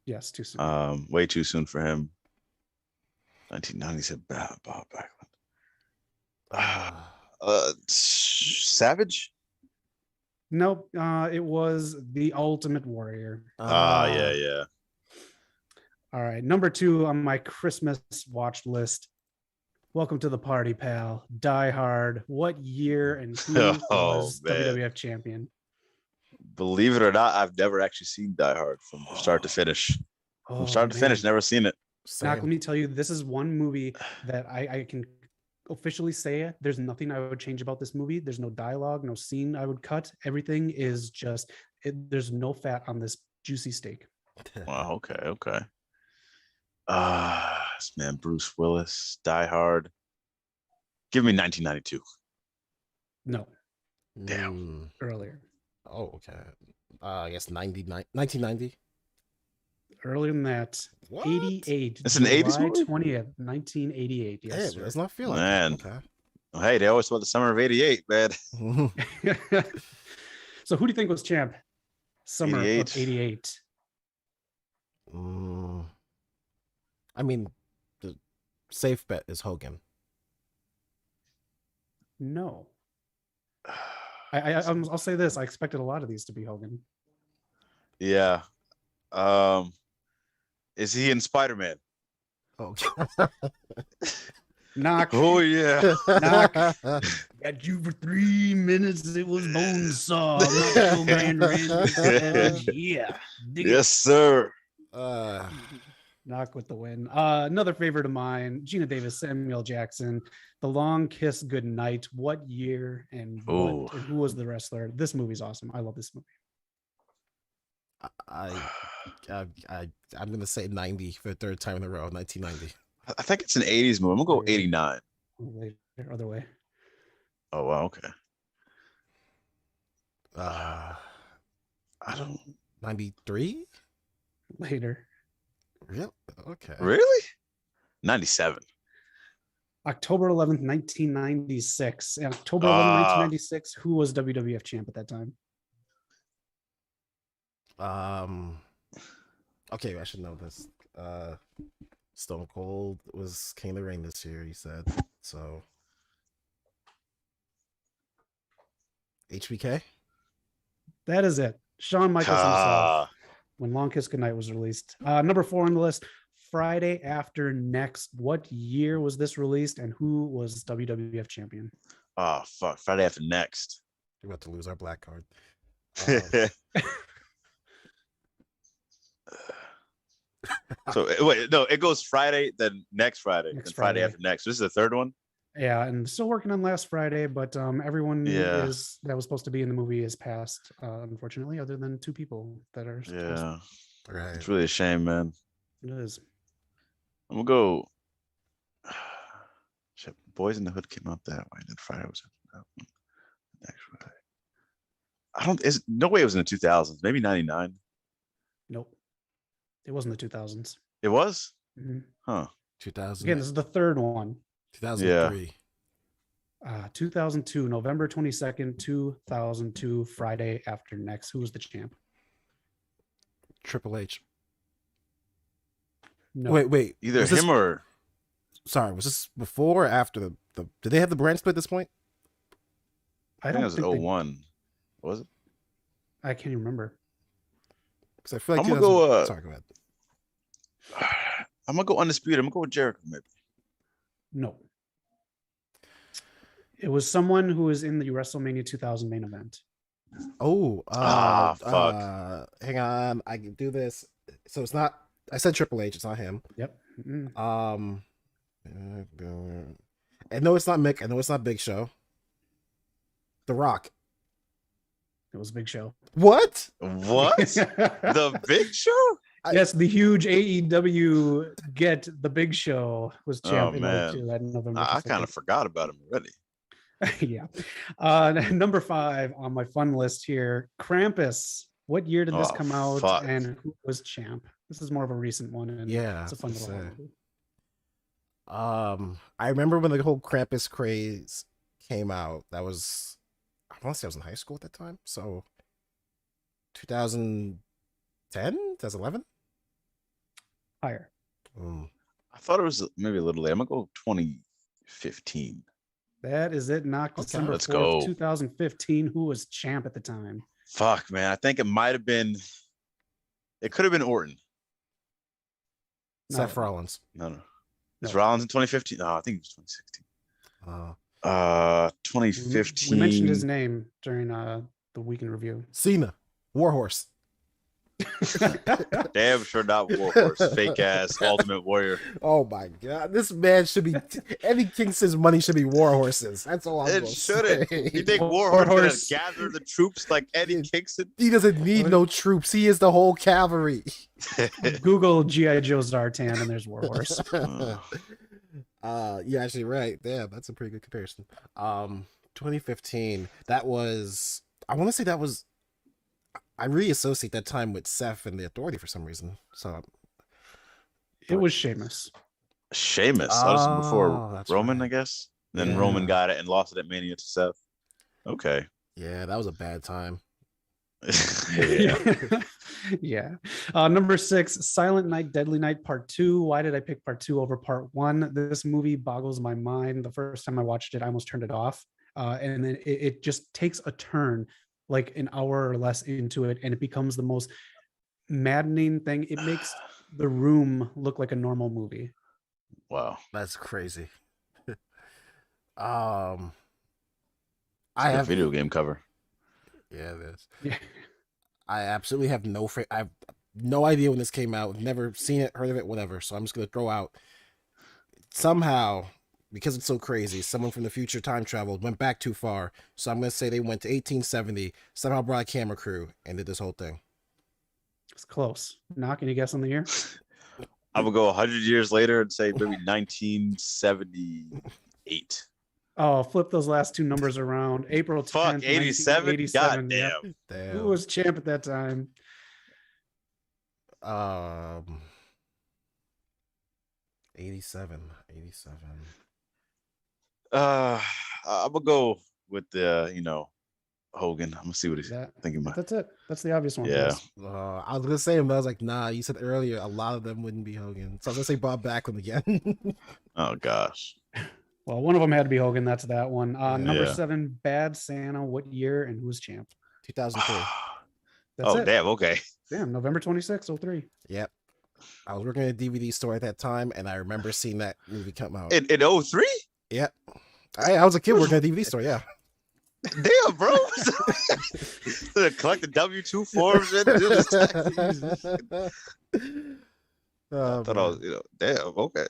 Yes, too soon. Way too soon for him. 1990 said Bob Backlund. Savage? Nope. It was the Ultimate Warrior. Yeah. All right. Number 2 on my Christmas watch list. Welcome to the party, pal. Die Hard. What year and who was WWF champion? Believe it or not, I've never actually seen Die Hard from start to finish. From start to finish, never seen it. Knock, let me tell you, this is one movie that I can officially say there's nothing I would change about this movie. There's no dialogue, no scene I would cut. Everything is just, there's no fat on this juicy steak. Wow, okay. Man, Bruce Willis, Die Hard. Give me 1992. No, Damn. earlier. Oh, okay. I guess 1990. Earlier than that. What? 88. It's an 80s July movie? 20th, 1988. Hey, Yes, it sir. does not feel like Man. that. Hey, they always want the summer of 88, man. Okay. So who do you think was champ? Summer 88. of 88. I mean, the safe bet is Hogan. No. I'll say this. I expected a lot of these to be Hogan. Yeah. Is he in Spider-Man? Oh, Knock. Oh yeah. Knock. Got you for 3 minutes. It was Bonesaw. Macho Man Randy Savage. Yeah. Dig it. Yes, sir. Knock with the win. Another favorite of mine, Gina Davis, Samuel Jackson, The Long Kiss Goodnight. What year and Ooh. who was the wrestler? This movie's awesome. I love this movie. I'm gonna say 90 for the third time in a row. 1990. I think it's an 80s movie. I'm gonna go 89. Later, other way. Oh wow, okay. I don't 93. Later. Really? Okay. Really? 97. October 11th, 1996. And October 11th, 1996, who was WWF champ at that time? Okay, I should know this. Stone Cold was King of the Ring this year, he said. So HBK? That is it. Shawn Michaels himself. When Long Kiss Goodnight was released. Number 4 on the list, Friday After Next. What year was this released and who was WWF champion? Oh fuck. Friday After Next. We're about to lose our black card. So wait, no, it goes Friday, then next Friday, Next then Friday Friday. after next. This is the third one. Yeah, and still working on last Friday, but everyone Yeah. that was supposed to be in the movie is passed, unfortunately, other than 2 people that are supposed Yeah, Right. it's really a shame, man. It is. I'm gonna go. Shit, Boys in the Hood came out that way. Then Friday was that one. Next Friday. I don't. Is no way it was in the 2000s. Maybe 99. Nope. It wasn't the 2000s. It was. Mhm. Huh. 2000. Again, this is the third one. 2003. 2002, November 22nd, 2002, Friday After Next. Who was the champ? Triple H. No. Wait. Either Was him this, or sorry, was this before or after the did they have the brand split at this point? I I think don't it was think they- 01. Was it? I can't even remember. Because I feel like I'm gonna go. sorry, go ahead. I'm gonna go undisputed. I'm gonna go with Jericho. Maybe. No. It was someone who was in the WrestleMania 2000 main event. Oh, fuck. Hang on, I can do this. So it's not. I said Triple H. It's not him. Yep. Mm-mm. I know it's not Mick. I know it's not Big Show. The Rock. It was a Big Show. What? What? The Big Show? Yes, the huge AEW Get the Big Show was champ in man. 02 at November. I kind of forgot about him already. Yeah. Number 5 on my fun list here, Krampus. What year did this come out fuck. and who was champ? This is more of a recent one and Yeah, it's a fun little say. one. I remember when the whole Krampus craze came out. That was, I want to say I was in high school at that time. So 2010, 2011. Higher. I thought it was maybe a little late. I'm gonna go 2015. That is it. Knocked Okay, December let's 4th, go. 2015. Who was champ at the time? Fuck, man. I think it might have been. It could have been Orton. Seth Rollins. No. Is No. Rollins in 2015? No, I think it was 2016. 2015. We mentioned his name during the weekend review. Cena. Warhorse. Damn sure not Warhorse. Fake ass Ultimate Warrior. Oh my god, this man should be. Eddie Kingston's money should be war horses. That's all I'm It gonna shouldn't. say. You think Warhorse gonna Warhorse. gather the troops like Eddie Kingston? He doesn't need no troops. He is the whole cavalry. Google GI Joe Zartan and there's Warhorse. You're actually right. Damn, that's a pretty good comparison. 2015. That was. I want to say that was. I really associate that time with Seth and the Authority for some reason. So It was Sheamus. Sheamus. That was before that's Roman, right. I guess. Then Yeah. Roman got it and lost it at Mania to Seth. Okay. yeah, that was a bad time. Yeah. Yeah. Number 6, Silent Night, Deadly Night Part 2. Why did I pick Part 2 over Part 1? This movie boggles my mind. The first time I watched it, I almost turned it off. And then it just takes a turn like an hour or less into it, and it becomes the most maddening thing. It makes The Room look like a normal movie. Wow. That's crazy. I I have video game cover. Yeah, it is. Yeah. I absolutely have I have no idea when this came out. Never seen it, heard of it, whatever. So I'm just gonna throw out somehow, because it's so crazy, someone from the future time traveled, went back too far. So I'm gonna say they went to 1870, somehow brought a camera crew and did this whole thing. It's close. Knock, any guess on the year? I would go 100 years later and say maybe 1978. Oh, flip those last two numbers around. April 10th, Fuck, 87? 1987. God Yep. damn. Damn. Who was champ at that time? 87. I'm gonna go with the Hogan. I'm gonna see what he's That, thinking about. that's it. That's the obvious one. Yeah. guys. I was gonna say him, but I was like, nah. You said earlier a lot of them wouldn't be Hogan, so I was gonna say Bob Backlund again. Oh gosh. Well, one of them had to be Hogan. That's that one. Number Yeah. 7, Bad Santa. What year and who's champ? 2003. That's Oh it. damn. Okay. Damn, November 26, 03. Yep. I was working at a DVD store at that time, and I remember seeing that movie come out. In 03? Yep. I was a kid working at a DVD store. Yeah. Damn, bro. Collect the W2 forms and do this. I thought I was, damn. Okay.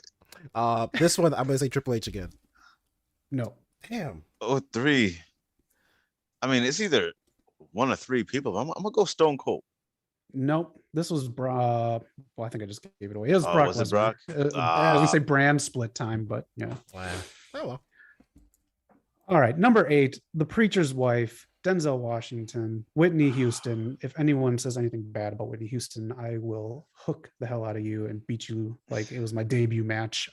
This one I'm gonna say Triple H again. No. Damn. 03. I mean, it's either one of three people. I'm gonna go Stone Cold. Nope. This was Brock. Well, I think I just gave it away. It was Brock. Was it Lesnar. Brock? I was gonna say brand split time, but yeah. Wow. Oh well. All right, number 8, The Preacher's Wife, Denzel Washington, Whitney Houston. If anyone says anything bad about Whitney Houston, I will hook the hell out of you and beat you like it was my debut match.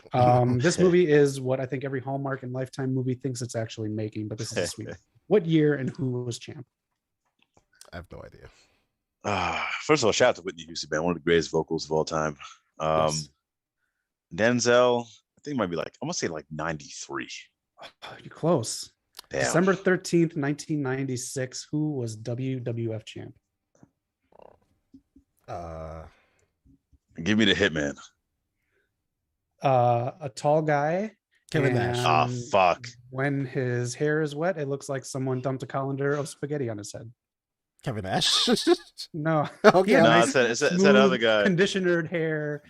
This movie is what I think every Hallmark and Lifetime movie thinks it's actually making, but this is a sweet. What year and who was champ? I have no idea. First of all, shout out to Whitney Houston, man. One of the greatest vocals of all time. Yes. Denzel, I think it might be I'm gonna say 93. You're close. Damn. December 13th, 1996. Who was WWF champ? Give me the Hitman. A tall guy. Kevin Nash. Ah, fuck. When his hair is wet, it looks like someone dumped a colander of spaghetti on his head. Kevin Nash. No. Okay. Yeah, No, nice, it's that other guy. Conditioned hair.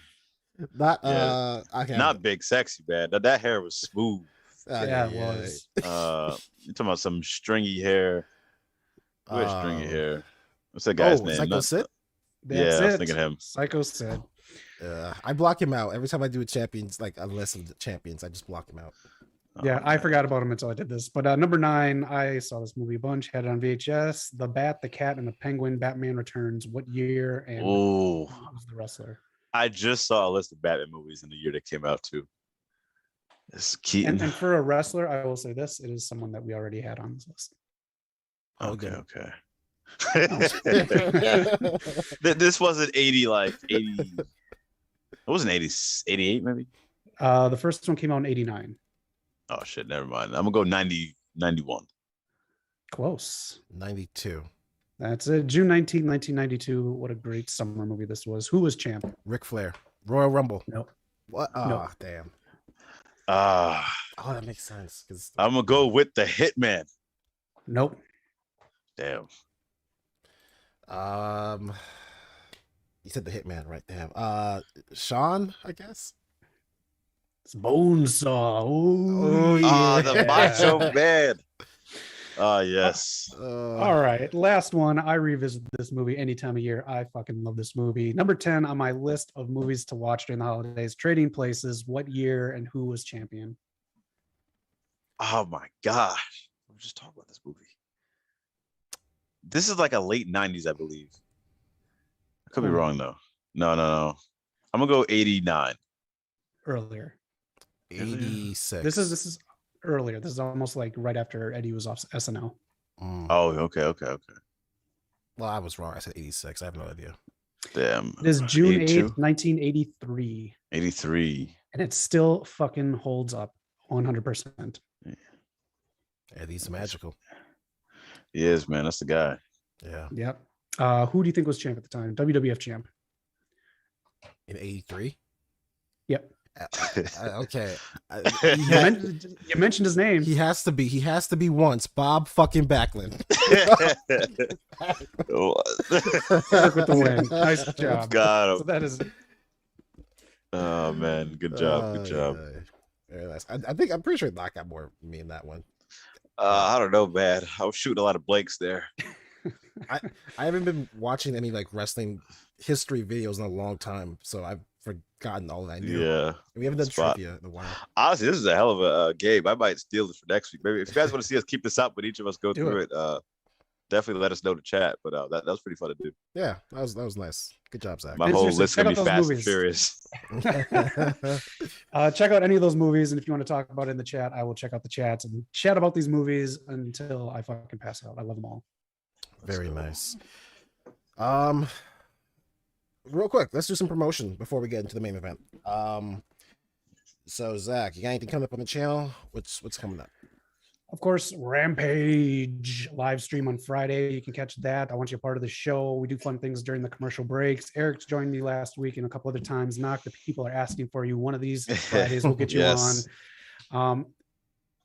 Not Yeah. okay. Not big, sexy, man. That hair was smooth. Yeah, it was. You're talking about some stringy hair. Where's stringy hair? What's that guy's name? Psycho Sid? That's I was it. thinking him. Psycho Sid. I block him out every time I do a champions, like a list of the champions. I just block him out. Yeah, I forgot about him until I did this. But number 9, I saw this movie a bunch, had it on VHS. The Bat, the Cat, and the Penguin, Batman Returns. What year and Oh, who was the wrestler? I just saw a list of Batman movies in the year that came out too. It's Keaton. And for a wrestler, I will say this: it is someone that we already had on this list. Okay. Oh. This wasn't 80, 80. It wasn't 80, 88 maybe. The first one came out in 89. Oh shit, never mind. I'm gonna go 90, 91. Close. 92. That's it. June 19, 1992. What a great summer movie this was. Who was champ? Ric Flair. Royal Rumble. Nope. What? Oh, Nope. damn. Oh, that makes sense. Because I'm gonna go with the Hitman. Nope. Damn. You said the Hitman, right? Damn. Sean, I guess. It's Bonesaw. Oh, Ah, yeah. the Macho Man. Ah, yes. All right, last one. I revisit this movie any time of year. I fucking love this movie. Number 10 on my list of movies to watch during the holidays. Trading Places. What year and who was champion? Oh my gosh. I'm just talking about this movie. This is like a late 90s, I believe. I could be wrong though. No. I'm gonna go 89. Earlier. 86. This is earlier. This is almost like right after Eddie was off SNL. Oh, okay. Well, I was wrong. I said 86. I have no idea. Damn. It is June 82? 8th, 1983. 83. And it still fucking holds up 100%. Eddie's magical. He is, man. That's the guy. Yeah. Yep. Who do you think was champ at the time? WWF champ. In 83? Yep. Okay. You mentioned his name. He has to be. He has to be once. Bob fucking Backlund. Eric with the win. Nice job. Got him. So that is. Oh man, good job. Good job. Yeah. Very nice. I'm pretty sure Doc got more than me in that one. I don't know, man. I was shooting a lot of blanks there. I haven't been watching any like wrestling history videos in a long time, so I've forgotten all that I knew. Yeah. We haven't done Spot. trivia in a while. Honestly, this is a hell of a game. I might steal this for next week. Maybe if you guys want to see us keep this up, but each of us go Do through it, definitely let us know to chat. But that was pretty fun to do. Yeah, that was nice. Good job, Zach. My And whole seriously, list check gonna be out those fast movies. and furious. Check out any of those movies, and if you want to talk about it in the chat, I will check out the chats and chat about these movies until I fucking pass out. I love them all. Very nice. Real quick, let's do some promotion before we get into the main event. So Zach, you got anything coming up on the channel? What's coming up? Of course, Rampage live stream on Friday. You can catch that. I want you a part of the show. We do fun things during the commercial breaks. Eric's joined me last week and a couple other times. Knock, the people are asking for you. One of these Fridays we'll get you Yes. on.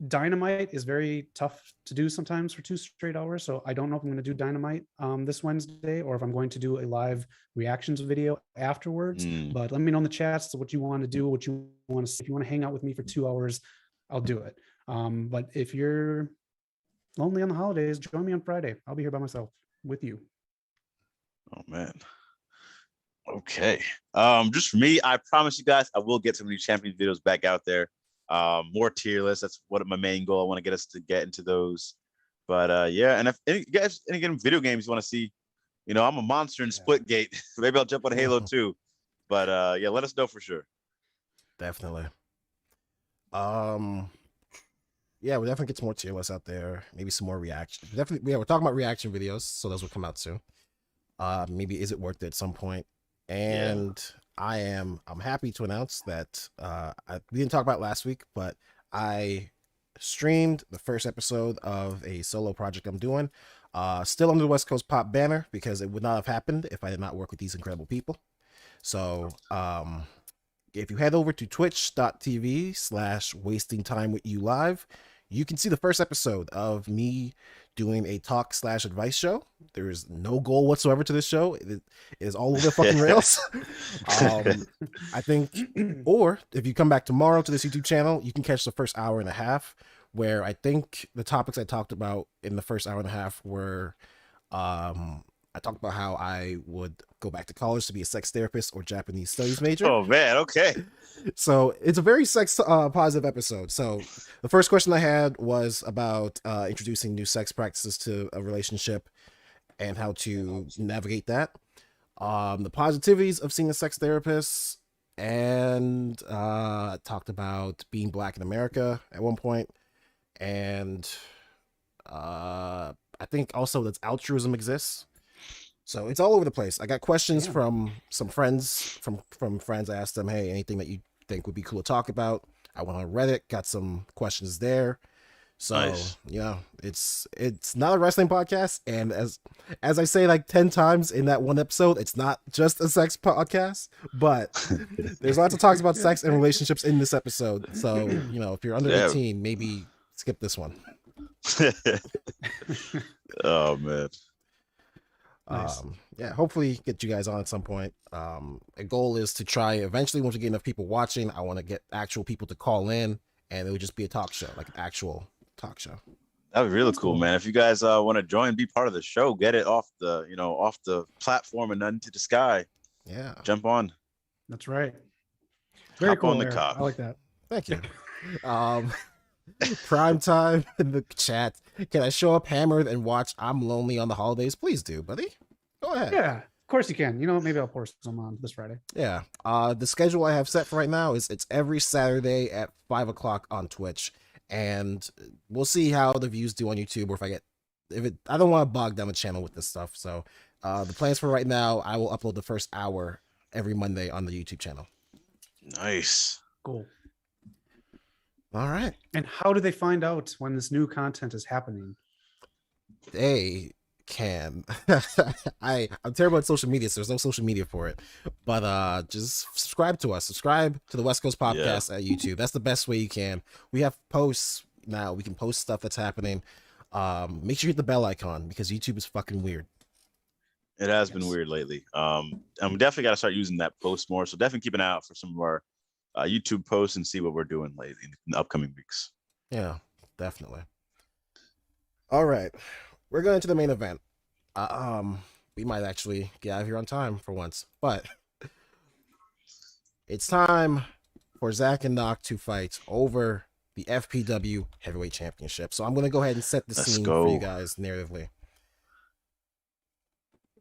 Dynamite is very tough to do sometimes for 2 straight hours. So I don't know if I'm going to do Dynamite this Wednesday or if I'm going to do a live reactions video afterwards. But let me know in the chats what you want to do, what you want to see. If you want to hang out with me for 2 hours, I'll do it. But if you're lonely on the holidays, join me on Friday. I'll be here by myself with you. Oh man. Okay. Just for me, I promise you guys, I will get some of these champion videos back out there. More tier lists. That's what my main goal. I want to get us to get into those. But yeah, and if any guys any video games you want to see, I'm a monster in Splitgate. Maybe I'll jump on Halo too. But yeah, let us know for sure. Definitely. Yeah, we'll definitely get some more tier lists out there. Maybe some more reaction. Definitely, yeah, we're talking about reaction videos, so those will come out soon. Maybe Is It Worth It at some point. And I'm happy to announce that we didn't talk about it last week, but I streamed the first episode of a solo project I'm doing. Still under the West Coast Pop banner because it would not have happened if I did not work with these incredible people. So if you head over to twitch.tv/wasting time with you live, you can see the first episode of me doing a talk/advice show. There is no goal whatsoever to this show. It is all over the fucking rails. I think, or if you come back tomorrow to this YouTube channel, you can catch the first hour and a half where I think the topics I talked about in the first hour and a half were, I talked about how I would go back to college to be a sex therapist or Japanese studies major. Oh man, okay. So it's a very sex positive episode. So the first question I had was about introducing new sex practices to a relationship and how to navigate that. The positivities of seeing a sex therapist, and talked about being Black in America at one point, and I think also that altruism exists. So it's all over the place. I got questions from some friends, from friends. I asked them, hey, anything that you think would be cool to talk about? I went on Reddit, got some questions there. So Nice. yeah, it's not a wrestling podcast, and as I say like 10 times in that one episode, it's not just a sex podcast, but there's lots of talks about sex and relationships in this episode. So if you're under 18, maybe skip this one. Oh man. Nice. Yeah, hopefully get you guys on at some point. A goal is to try eventually, once we get enough people watching, I want to get actual people to call in, and it would just be a talk show, like an actual talk show. That'd be really That's cool, cool. man. If you guys want to join, be part of the show, get it off the off the platform and into the sky. Yeah, Jump on. That's right. Very Hop cool, on the Eric. cop. I like that. thank you. Prime time in the chat. Can I show up hammered and watch I'm Lonely on the holidays? Please do, buddy. Go ahead. Yeah, of course you can. Maybe I'll pour some on this Friday. Yeah. The schedule I have set for right now is it's every Saturday at 5:00 on Twitch, and we'll see how the views do on YouTube, or I don't want to bog down the channel with this stuff. So the plans for right now, I will upload the first hour every Monday on the YouTube channel. Nice. Cool. All right. And how do they find out when this new content is happening? They can. I'm terrible at social media, so there's no social media for it. But just subscribe to us. Subscribe to the West Coast POPCast at YouTube. That's the best way you can. We have posts now. We can post stuff that's happening. Make sure you hit the bell icon because YouTube is fucking weird. It has been weird lately. I'm definitely got to start using that post more. So definitely keep an eye out for some of our YouTube posts and see what we're doing lately in the upcoming weeks. Yeah, definitely. All right, we're going to the main event. We might actually get out of here on time for once, but it's time for Zach and Nock to fight over the FPW Heavyweight Championship. So I'm going to go ahead and set the scene for you guys narratively.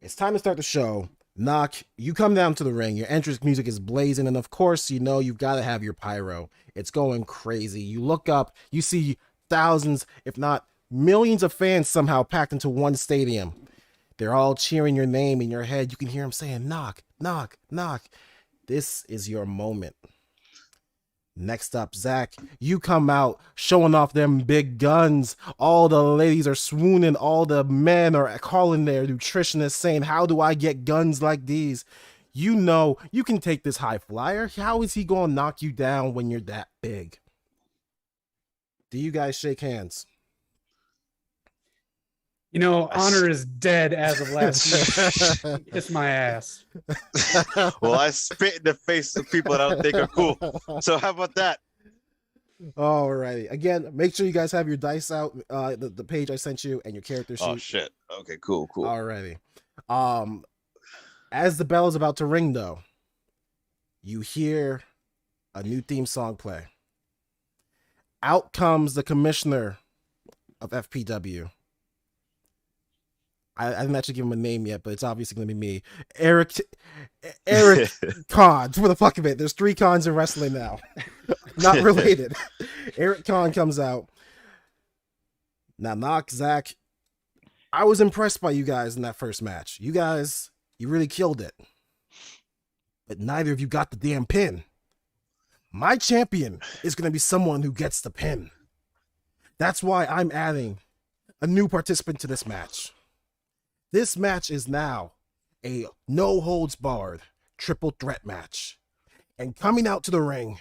It's time to start the show. Nock, you come down to the ring. Your entrance music is blazing, and of course, you've got to have your pyro. It's going crazy. You look up, you see thousands, if not millions of fans somehow packed into one stadium. They're all cheering your name in your head. You can hear them saying, "Knock, knock, knock." This is your moment. Next up, Zach, you come out showing off them big guns. All the ladies are swooning. All the men are calling their nutritionists saying, "How do I get guns like these?" You know you can take this high flyer. How is he going to knock you down when you're that big? Do you guys shake hands? Honor is dead as of last week. Kiss my ass. Well, I spit in the face of people that I don't think are cool. So how about that? Alrighty. Again, make sure you guys have your dice out. The page I sent you and your character sheet. Oh shit. Okay, cool. Alrighty. As the bell is about to ring, though, you hear a new theme song play. Out comes the commissioner of FPW. I didn't actually give him a name yet, but it's obviously going to be me. Eric Khan, for the fuck of it. There's 3 Khans in wrestling now. Not related. Eric Khan comes out. Now, Nock, Zach, I was impressed by you guys in that first match. You guys, you really killed it. But neither of you got the damn pin. My champion is going to be someone who gets the pin. That's why I'm adding a new participant to this match. This match is now a no-holds-barred triple threat match. And coming out to the ring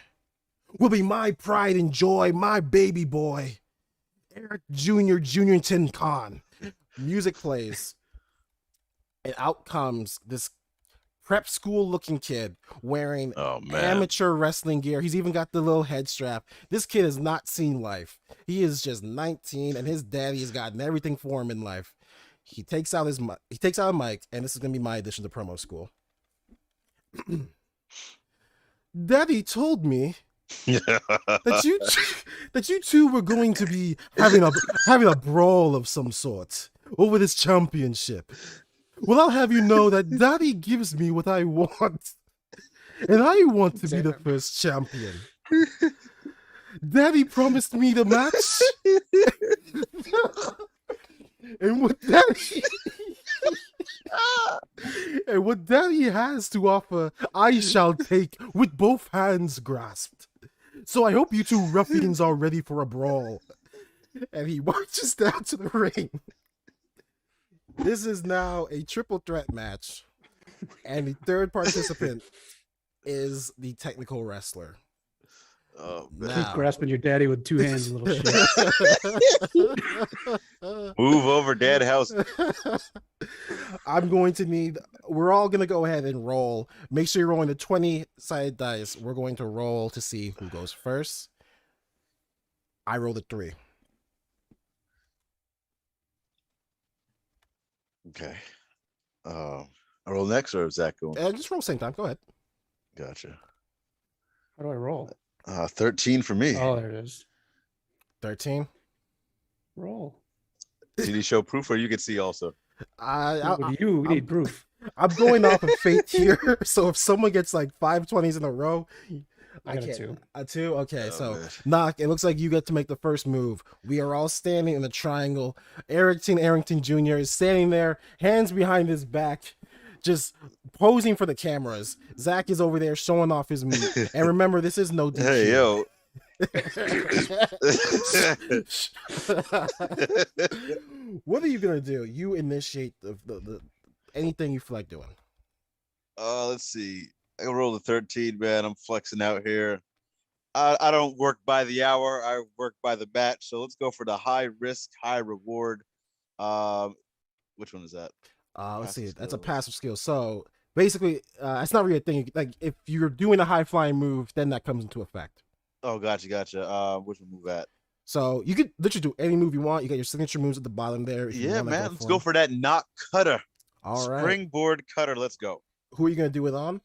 will be my pride and joy, my baby boy, Eric Juniorton Khan. Music plays. And out comes this prep school-looking kid wearing amateur wrestling gear. He's even got the little head strap. This kid has not seen life. He is just 19, and his daddy has gotten everything for him in life. He takes out a mic, and this is gonna be my addition to promo school. Daddy told me that you two were going to be having a brawl of some sort over this championship. Well, I'll have you know that Daddy gives me what I want, and I want to be the first champion. Daddy promised me the match. And what Daddy has to offer, I shall take with both hands grasped. So I hope you two ruffians are ready for a brawl. And he marches down to the ring. This is now a triple threat match. And the third participant is the technical wrestler. Oh, Keep Now. grasping your daddy with 2 hands, you little shit. Move over, dad house. I'm going to need. We're all going to go ahead and roll. Make sure you're rolling the 20-sided dice. We're going to roll to see who goes first. I rolled a 3. Okay. I roll next, or is Zach going? Just roll same time. Go ahead. Gotcha. How do I roll? 13 for me. Oh, there it is. 13. Roll. CD show proof, or you can see also. We need proof. I'm going off of fate here. So if someone gets like 5 20s in a row, I got a 2. A 2? Okay, Oh, so man. Knock, it looks like you get to make the first move. We are all standing in a triangle. Arrington Jr. is standing there, hands behind his back, just posing for the cameras. Zach is over there showing off his meat. And remember, this is no DQ. Hey, yo. What are you gonna do? You initiate the anything you feel like doing. Let's see. I can roll the 13, man. I'm flexing out here. I don't work by the hour. I work by the match. So let's go for the high risk, high reward. Which one is that? Let's see. Passive That's a skills. passive skill. So basically, it's not really a thing. Like if you're doing a high flying move, then that comes into effect. Oh, gotcha. Which one move at? So you could literally do any move you want. You got your signature moves at the bottom there. If you Yeah, wanna man. Let's for go them. for that knock cutter. All right. Springboard cutter. Let's go. Who are you gonna do it on?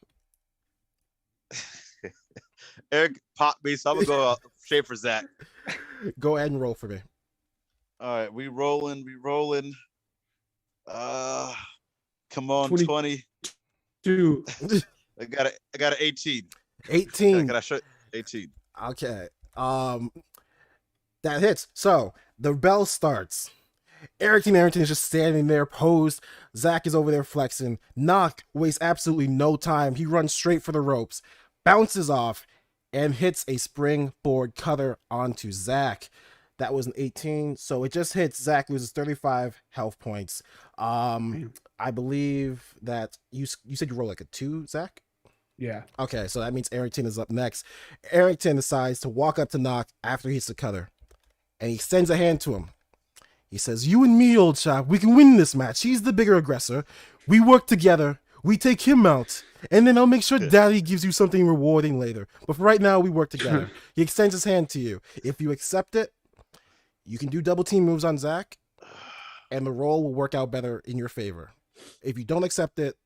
Eric popped me, so I'm gonna go shape for Zach. Go ahead and roll for me. All right, we rolling. Come on, 20. 20. 2. I got an 18. 18. Can I show 18? Okay. That hits. So the bell starts. Arrington is just standing there posed. Zach is over there flexing. Knock wastes absolutely no time. He runs straight for the ropes, bounces off, and hits a springboard cutter onto Zach. That was an 18. So it just hits. Zach loses 35 health points. I believe that you said you roll like a 2, Zach? Yeah. Okay, so that means Arrington is up next. Arrington decides to walk up to Knock after he hits the cutter, and he extends a hand to him. He says, "You and me, old chap, we can win this match. He's the bigger aggressor. We work together. We take him out, and then I'll make sure Daddy gives you something rewarding later. But for right now, we work together." He extends his hand to you. If you accept it, you can do double team moves on Zach, and the roll will work out better in your favor. If you don't accept it,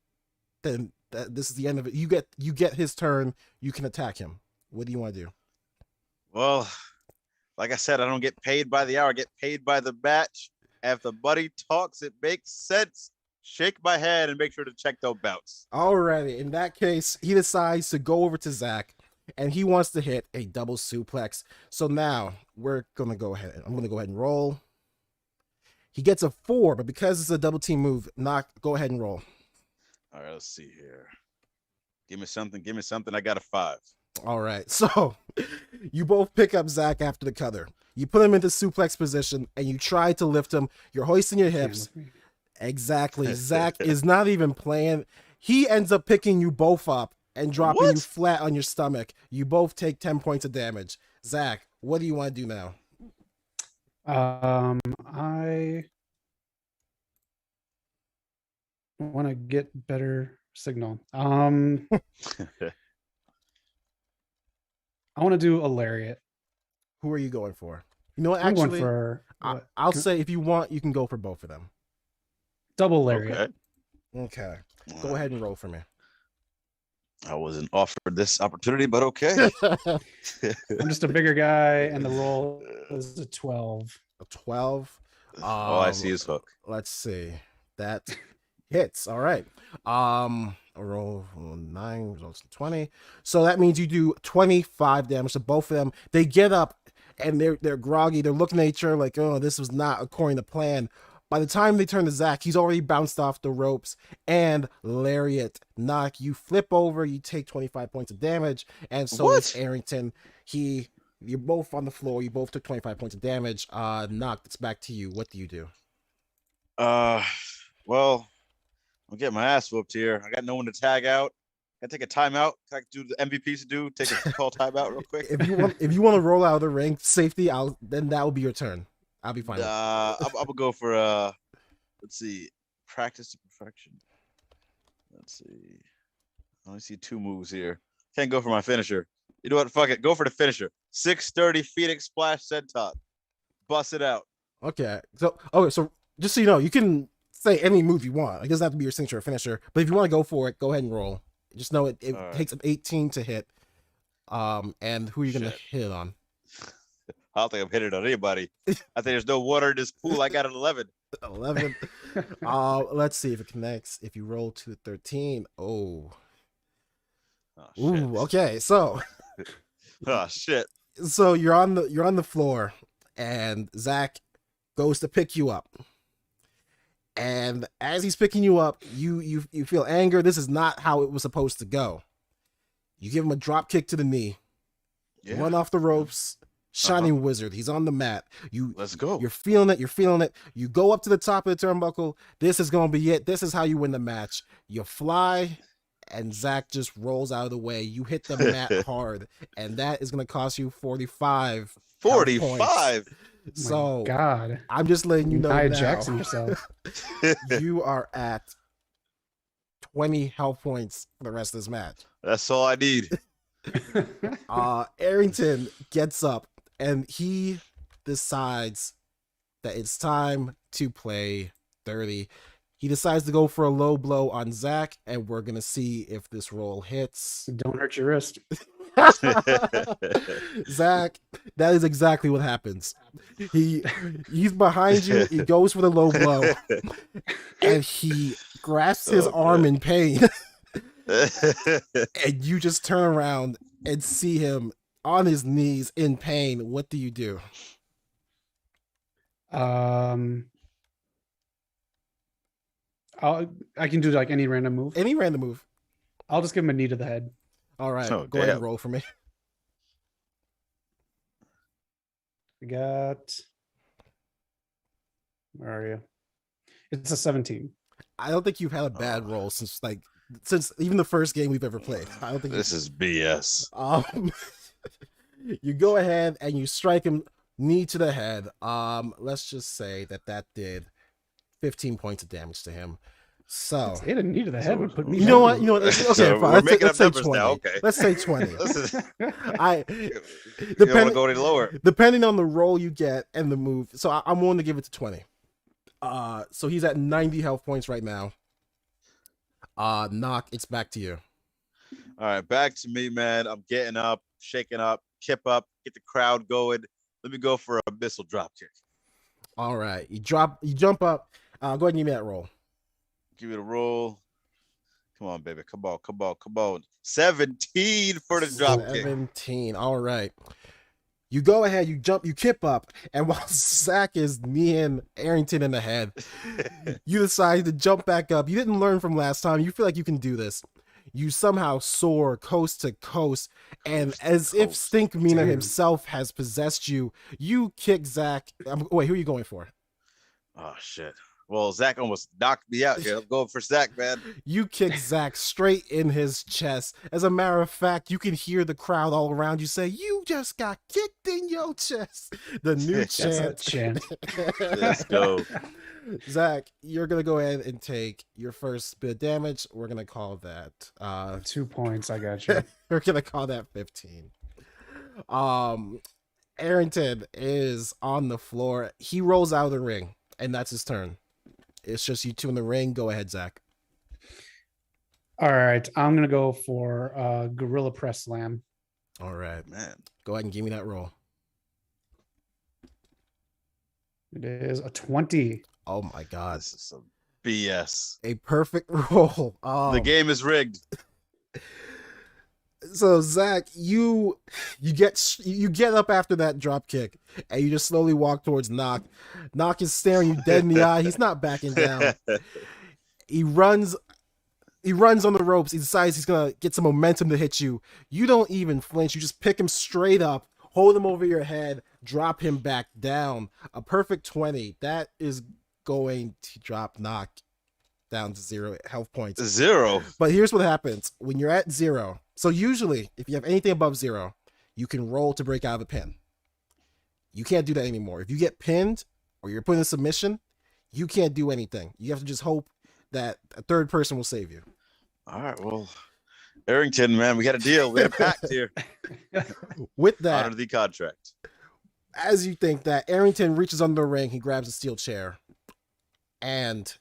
then this is the end of it. You get his turn. You can attack him. What do you want to do? Well, like I said, I don't get paid by the hour. I get paid by the match. If the buddy talks, it makes sense. Shake my head and make sure to check those belts. Alrighty. In that case, he decides to go over to Zach, and he wants to hit a double suplex. So now we're gonna go ahead. I'm gonna go ahead and roll. He gets a 4, but because it's a double team move, go ahead and roll. All right, let's see here. Give me something. I got a 5. All right. So you both pick up Zach after the cutter. You put him into suplex position, and you try to lift him. You're hoisting your hips. Exactly. Zach is not even playing. He ends up picking you both up and dropping you flat on your stomach. You both take 10 points of damage. Zach, what do you want to do now? I want to get better signal. I want to do a lariat. Who are you going for? You know what? I'm Actually, going for I'll say if you want, you can go for both of them. double lariat. Okay. Go ahead and roll for me. I wasn't offered this opportunity, but okay. I'm just a bigger guy, and the roll is a 12. A 12. Oh, I see his hook. Let's see. That hits. All right. A roll 9 results in 20. So that means you do 25 damage to both of them. They get up and they're groggy. They're looking at each other like, oh, this was not according to plan. By the time they turn to Zach, he's already bounced off the ropes and lariat knock. You flip over, you take 25 points of damage, and so is Arrington. You're both on the floor. You both took 25 points of damage. Knock, it's back to you. What do you do? Well, I'm getting my ass whooped here. I got no one to tag out. Can I take a timeout? Can I do the MVPs to do? Take a call timeout real quick. If you want to roll out of the ring, safety, then that will be your turn. I'll be fine. I'm gonna go for let's see, practice to perfection. Let's see. I only see 2 moves here. Can't go for my finisher. You know what? Fuck it. Go for the finisher. 630 Phoenix Splash Senton. Bust it out. Okay. So just so you know, you can say any move you want. It doesn't have to be your signature or finisher. But if you want to go for it, go ahead and roll. Just know it All right. takes 18 to hit. And who are you gonna hit it on? I don't think I'm hitting on anybody. I think there's no water in this pool. I got an 11. 11. Let's see if it connects. If you roll to 13. Oh. Oh shit. Ooh, okay. So Oh shit. so you're on the floor and Zach goes to pick you up. And as he's picking you up, you feel anger. This is not how it was supposed to go. You give him a drop kick to the knee. Yeah. Run off the ropes. Shining Wizard. He's on the mat. Let's go. You're feeling it. You're feeling it. You go up to the top of the turnbuckle. This is going to be it. This is how you win the match. You fly, and Zach just rolls out of the way. You hit the mat hard, and that is going to cost you 45. 45. So, God, I'm just letting you know Nia now. Jackson yourself. You are at 20 health points for the rest of this match. That's all I need. Arrington gets up and he decides that it's time to play dirty. He decides to go for a low blow on Zach, and we're gonna see if this roll hits. Don't hurt your wrist. Zach, that is exactly what happens. He's behind you. He goes for the low blow, and he grasps his arm in pain. And you just turn around and see him on his knees in pain. What do you do? I can do like any random move. Any random move. I'll just give him a knee to the head. All right, Oh, go ahead and damn. roll for me. We got. Where are you? It's a 17. I don't think you've had a bad roll since even the first game we've ever played. I don't think This is BS. You go ahead and you strike him knee to the head. Let's just say that did 15 points of damage to him. So Hit a knee to the head would put me. you know down. what? Okay, So fine. we're making Let's up say numbers 20. now, okay. Let's say 20. This is, I you don't want to go any lower. depending on the roll you get and the move. So I'm willing to give it to 20. So he's at 90 health points right now. Knock, it's back to you. All right, back to me, man. I'm getting up, shaking up, kip up, get the crowd going. Let me go for a missile drop kick. All right, you jump up. Go ahead and give me that roll. Give it a roll. Come on, baby. Come on. 17 for the drop kick. 17. All right. You go ahead, you jump, you kip up, and while Zach is kneeing Arrington in the head, you decide to jump back up. You didn't learn from last time. You feel like you can do this. You somehow soar coast to coast, and as if Stink Mina himself has possessed you, you kick Zach. Wait, who are you going for? Oh, shit. Well, Zach almost knocked me out here. I'm going for Zach, man. You kick Zach straight in his chest. As a matter of fact, you can hear the crowd all around you say, "You just got kicked in your chest." The new chant. Let's go. Zach, you're going to go ahead and take your first bit of damage. We're going to call that 2 points. I got you. we're going to call that 15. Arrington is on the floor. He rolls out of the ring, and that's his turn. It's just you two in the ring. Go ahead, Zach. All right, I'm gonna go for Gorilla Press Slam. All right, Man. go ahead and give me that roll. It is a 20. Oh my God, This is some BS. a perfect roll. The game is rigged. So Zach, you get up after that drop kick, and you just slowly walk towards Knock. Knock is staring you dead in the eye. He's not backing down. He runs on the ropes. He decides he's gonna get some momentum to hit you. You don't even flinch. You just pick him straight up, hold him over your head, drop him back down. A perfect 20. That is going to drop Knock down to 0 health points. 0. But here's what happens when you're at 0. So usually, if you have anything above 0, you can roll to break out of a pin. You can't do that anymore. If you get pinned or you're put in a submission, you can't do anything. You have to just hope that a third person will save you. All right, well, Arrington, man, we got a deal. We got a pact here. With that, honor the contract. As you think that, Arrington reaches under the ring, he grabs a steel chair, and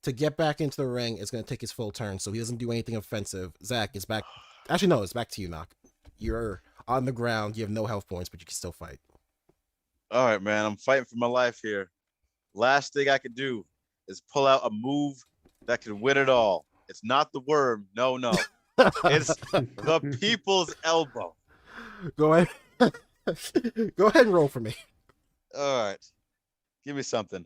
to get back into the ring, it's going to take his full turn, so he doesn't do anything offensive. Zach, it's back. Actually, no, it's back to you, Knock. You're on the ground. You have no health points, but you can still fight. All right, man, I'm fighting for my life here. Last thing I could do is pull out a move that could win it all. It's not the worm. No. It's the people's elbow. Go ahead. Go ahead and roll for me. All right. Give me something.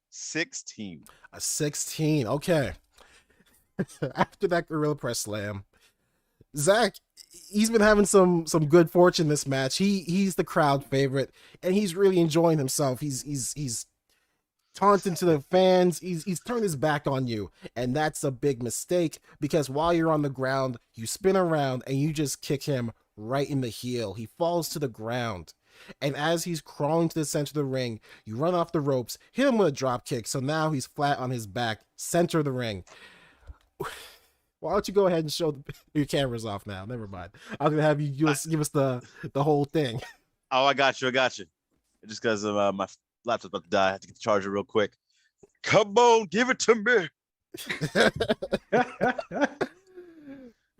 16. A 16. Okay. After that gorilla press slam, Zach, he's been having some good fortune this match. He's the crowd favorite, and he's really enjoying himself. He's taunting to the fans. He's turned his back on you, and that's a big mistake because while you're on the ground, you spin around and you just kick him right in the heel. He falls to the ground, and as he's crawling to the center of the ring, you run off the ropes, hit him with a drop kick, so now he's flat on his back, center of the ring. Why don't you go ahead and show your cameras off now? Never mind. I'm gonna have you give us the whole thing. Oh, I got you. Just because of my laptop's about to die, I have to get the charger real quick. Come on, give it to me.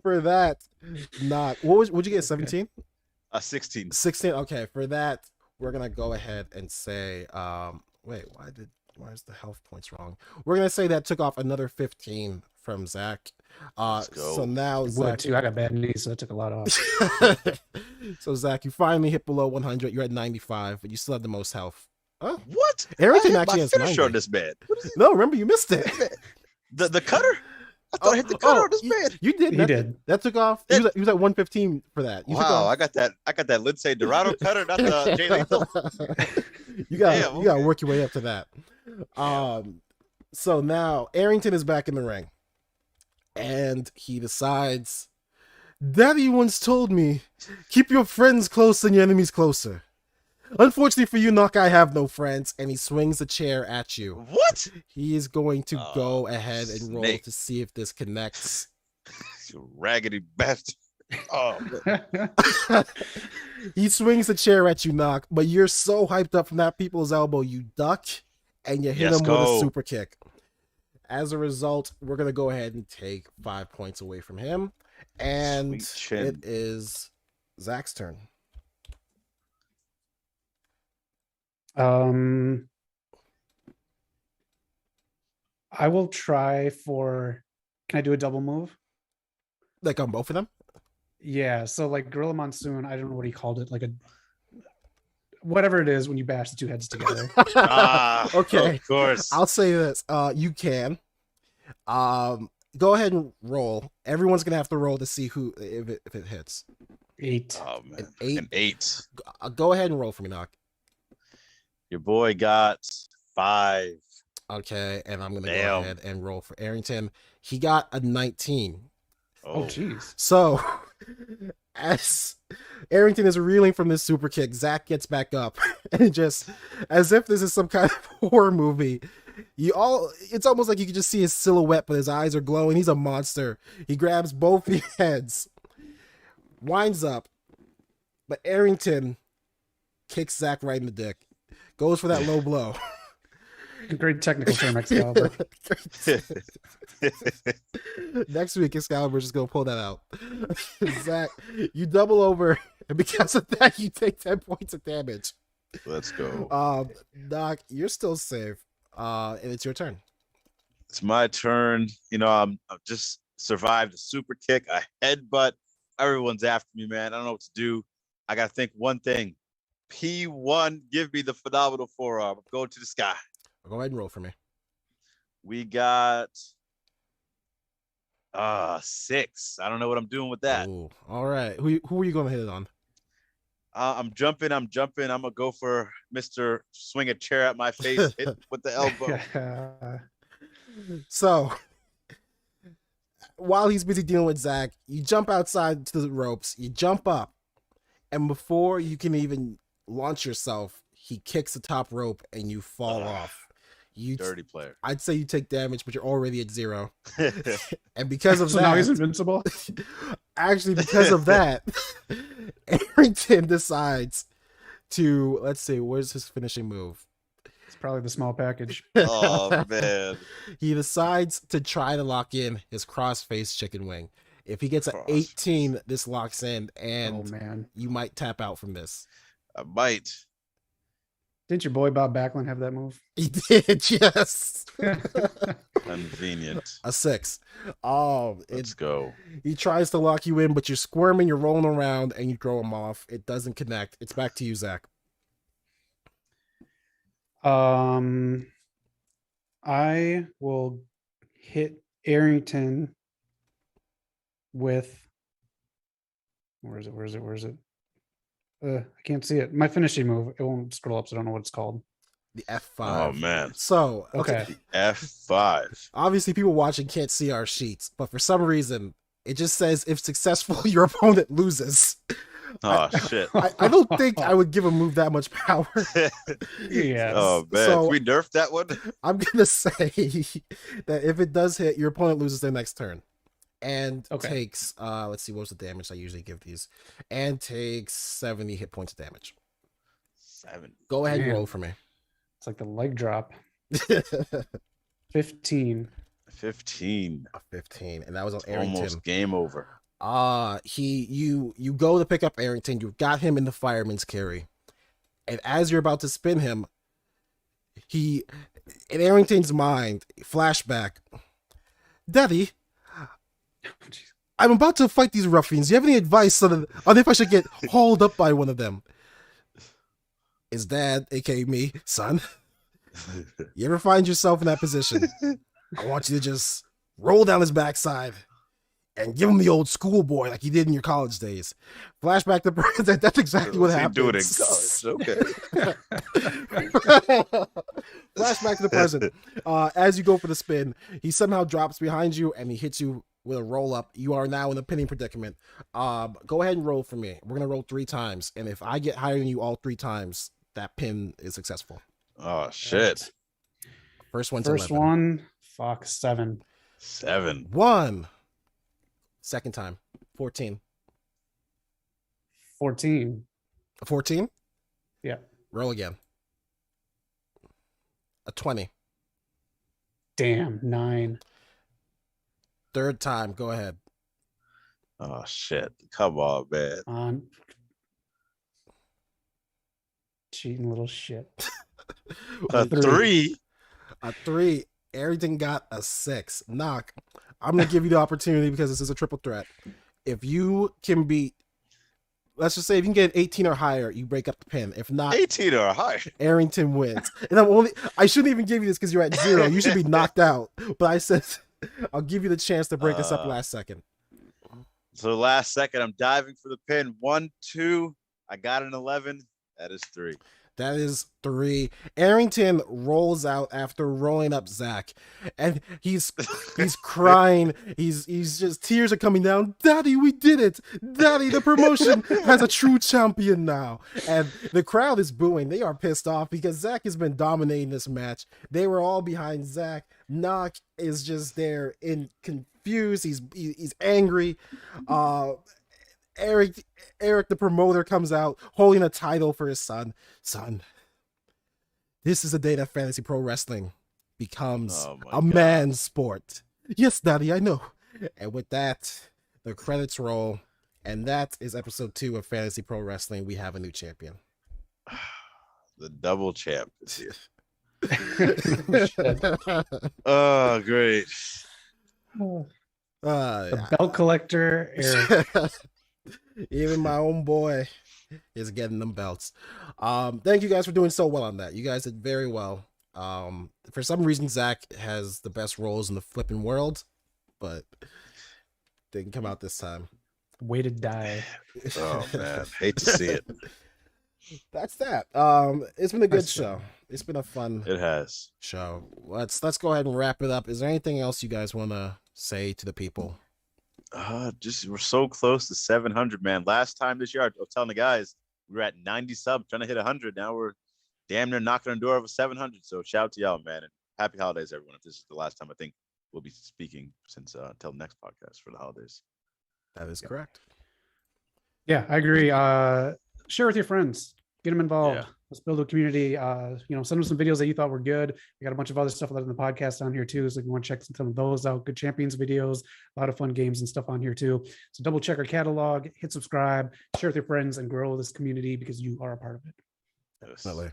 For that, what'd you get? 17? 16. 16. Okay, for that, we're gonna go ahead and say, wait, why is the health points wrong? We're gonna say that took off another 15 from Zach. Let's go. So now Zach, too. I got bad knees, so that took a lot off. So Zach, you finally hit below 100. You're at 95, but you still have the most health. Oh, what? Everything actually has 90. On this man. No, remember you missed it. The cutter? I thought I hit the cutter on this man. You did. He did. That took off. He was at 115 for that. Wow, I got that Lindsay Dorado cutter, not the Jay Lethal. You got to work your way up to that. So now Arrington is back in the ring, and he decides, Daddy once told me, keep your friends close and your enemies closer. Unfortunately for you, Knock, I have no friends, and he swings the chair at you. What? He is going to go ahead and roll to see if this connects. You raggedy bastard. Oh, He swings the chair at you, Knock, but you're so hyped up from that people's elbow, you duck, and you hit him with a super kick. As a result, we're going to go ahead and take 5 points away from him, and it is Zach's turn. I will try for. Can I do a double move? Like on both of them? Yeah. So like Gorilla Monsoon, I don't know what he called it, like a whatever it is when you bash the two heads together. Okay. Of course. I'll say this. You can. Go ahead and roll. Everyone's gonna have to roll to see if it hits. 8. Oh man. An 8. Go ahead and roll for me, Knock. Your boy got 5. Okay, and I'm gonna go ahead and roll for Arrington. He got a 19. Oh jeez. So as Arrington is reeling from this super kick, Zach gets back up and just as if this is some kind of horror movie. It's almost like you can just see his silhouette, but his eyes are glowing. He's a monster. He grabs both the heads, winds up, but Arrington kicks Zach right in the dick. Goes for that low blow. Great technical term, Excalibur. Next week, Excalibur's just gonna pull that out. Zach, you double over, and because of that, you take 10 points of damage. Let's go. Doc, you're still safe. And it's your turn. It's my turn. I've just survived a super kick, a headbutt. Everyone's after me, man. I don't know what to do. I gotta think one thing. P1, give me the phenomenal forearm. I'm going to the sky. Go ahead and roll for me. We got 6. I don't know what I'm doing with that. Ooh, all right. Who are you going to hit it on? I'm jumping. I'm going to go for Mr. Swing a chair at my face, hit with the elbow. So while he's busy dealing with Zach, you jump outside to the ropes, you jump up, and before you can even launch yourself, he kicks the top rope and you fall off. You Dirty player. I'd say you take damage, but you're already at 0. And because of So that, now he's invincible. actually, because of that, Arrington decides to, let's see, where's his finishing move? It's probably the small package. Oh man. He decides to try to lock in his cross-face chicken wing. If he gets an Cross-face. 18, this locks in, Oh and man. you might tap out from this. I might. Didn't your boy Bob Backlund have that move? He did, yes. Convenient. A 6. Oh, Let's go. he tries to lock you in, but you're squirming, you're rolling around, and you throw him off. It doesn't connect. It's back to you, Zach. I will hit Arrington with where is it? I can't see it. My finishing move. It won't scroll up, so I don't know what it's called. The F5. Oh man. So, Okay. F5. obviously people watching can't see our sheets, but for some reason, it just says if successful, your opponent loses. Oh shit. I don't think I would give a move that much power. Yeah. Oh man. So- Can we nerf that one? I'm gonna say that if it does hit, your opponent loses their next turn, and Okay. takes let's see, what's the damage I usually give these, and takes 70 hit points of damage. 7. Go ahead and Man. roll for me. It's like the leg drop. 15. 15. A 15, and that was on Arrington. Almost game over. You go to pick up Arrington. You've got him in the fireman's carry, and as you're about to spin him, in Arrington's mind, flashback, Daddy, I'm about to fight these ruffians. Do you have any advice on if I should get hauled up by one of them? His dad, aka me, son, you ever find yourself in that position? I want you to just roll down his backside and give him the old schoolboy like you did in your college days. Flashback to present. That's exactly what happened. Do it in college. Okay. Flashback to the present. As you go for the spin, he somehow drops behind you and he hits you with a roll up. You are now in a pinning predicament. Go ahead and roll for me. We're gonna roll 3 times, and if I get higher than you all 3 times, that pin is successful. Oh shit. First one's First 11. one. Fuck, 7. 7. 1. Second time, 14. 14. A 14. Yeah. Roll again. A 20. Damn, 9. Third time. Go ahead. Oh shit. Come on, man. On. Cheating little shit. A 3. A 3. Arrington got a 6. Knock. I'm gonna give you the opportunity because this is a triple threat. If you can beat, let's just say if you can get an 18 or higher, you break up the pin. If not, 18 or higher. Arrington wins. And I shouldn't even give you this because you're at 0. You should be knocked out. But I said I'll give you the chance to break this up last second. So last second, I'm diving for the pin. 1, 2. I got an 11. That is 3. That is 3. Arrington rolls out after rolling up Zach, and he's crying. He's just, tears are coming down. Daddy, we did it. Daddy, the promotion has a true champion now. And the crowd is booing. They are pissed off because Zach has been dominating this match. They were all behind Zach. Knock is just there in confused. He's angry. Eric, the promoter, comes out holding a title for his son. Son, this is the day that fantasy pro wrestling becomes a man's sport. Yes, Daddy, I know. And with that, the credits roll. And that is episode 2 of Fantasy Pro Wrestling. We have a new champion. The double champ is here. Oh, great. The belt collector, Eric. Even my own boy is getting them belts. Thank you guys for doing so well on that. You guys did very well. For some reason, Zach has the best rolls in the flipping world, but didn't come out this time. Way to die. Oh man, hate to see it. That's that. It's been a good show. It's been a fun It has. show. Let's go ahead and wrap it up. Is there anything else you guys want to say to the people? Just we're so close to 700, man. Last time this year, I was telling the guys we were at 90 subs, trying to hit 100. Now we're damn near knocking on the door of 700. So shout out to y'all, man, and happy holidays, everyone. If this is the last time, I think we'll be speaking since until the next podcast for the holidays. That is correct. Yeah, I agree. Share with your friends. Get them involved. Yeah. Let's build a community. Send them some videos that you thought were good. We got a bunch of other stuff in the podcast on here too. So if you want to check some of those out, good champions videos, a lot of fun games and stuff on here too. So double check our catalog, hit subscribe, share with your friends, and grow this community because you are a part of it. Definitely.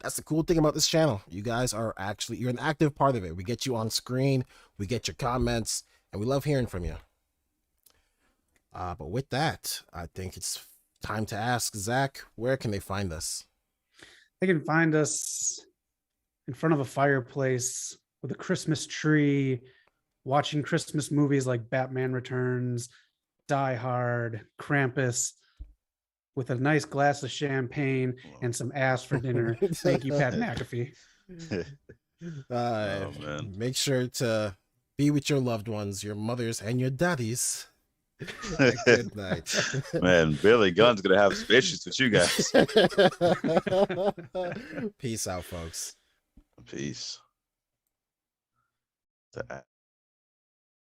That's the cool thing about this channel. You guys are you're an active part of it. We get you on screen, we get your comments, and we love hearing from you. But with that, I think it's time to ask Zach, where can they find us? They can find us in front of a fireplace with a Christmas tree, watching Christmas movies like Batman Returns, Die Hard, Krampus, with a nice glass of champagne and some ass for dinner. Thank you, Pat McAfee. Man. Make sure to be with your loved ones, your mothers and your daddies. Good night. Man, Billy Gunn's gonna have some issues with you guys. Peace out, folks. Peace.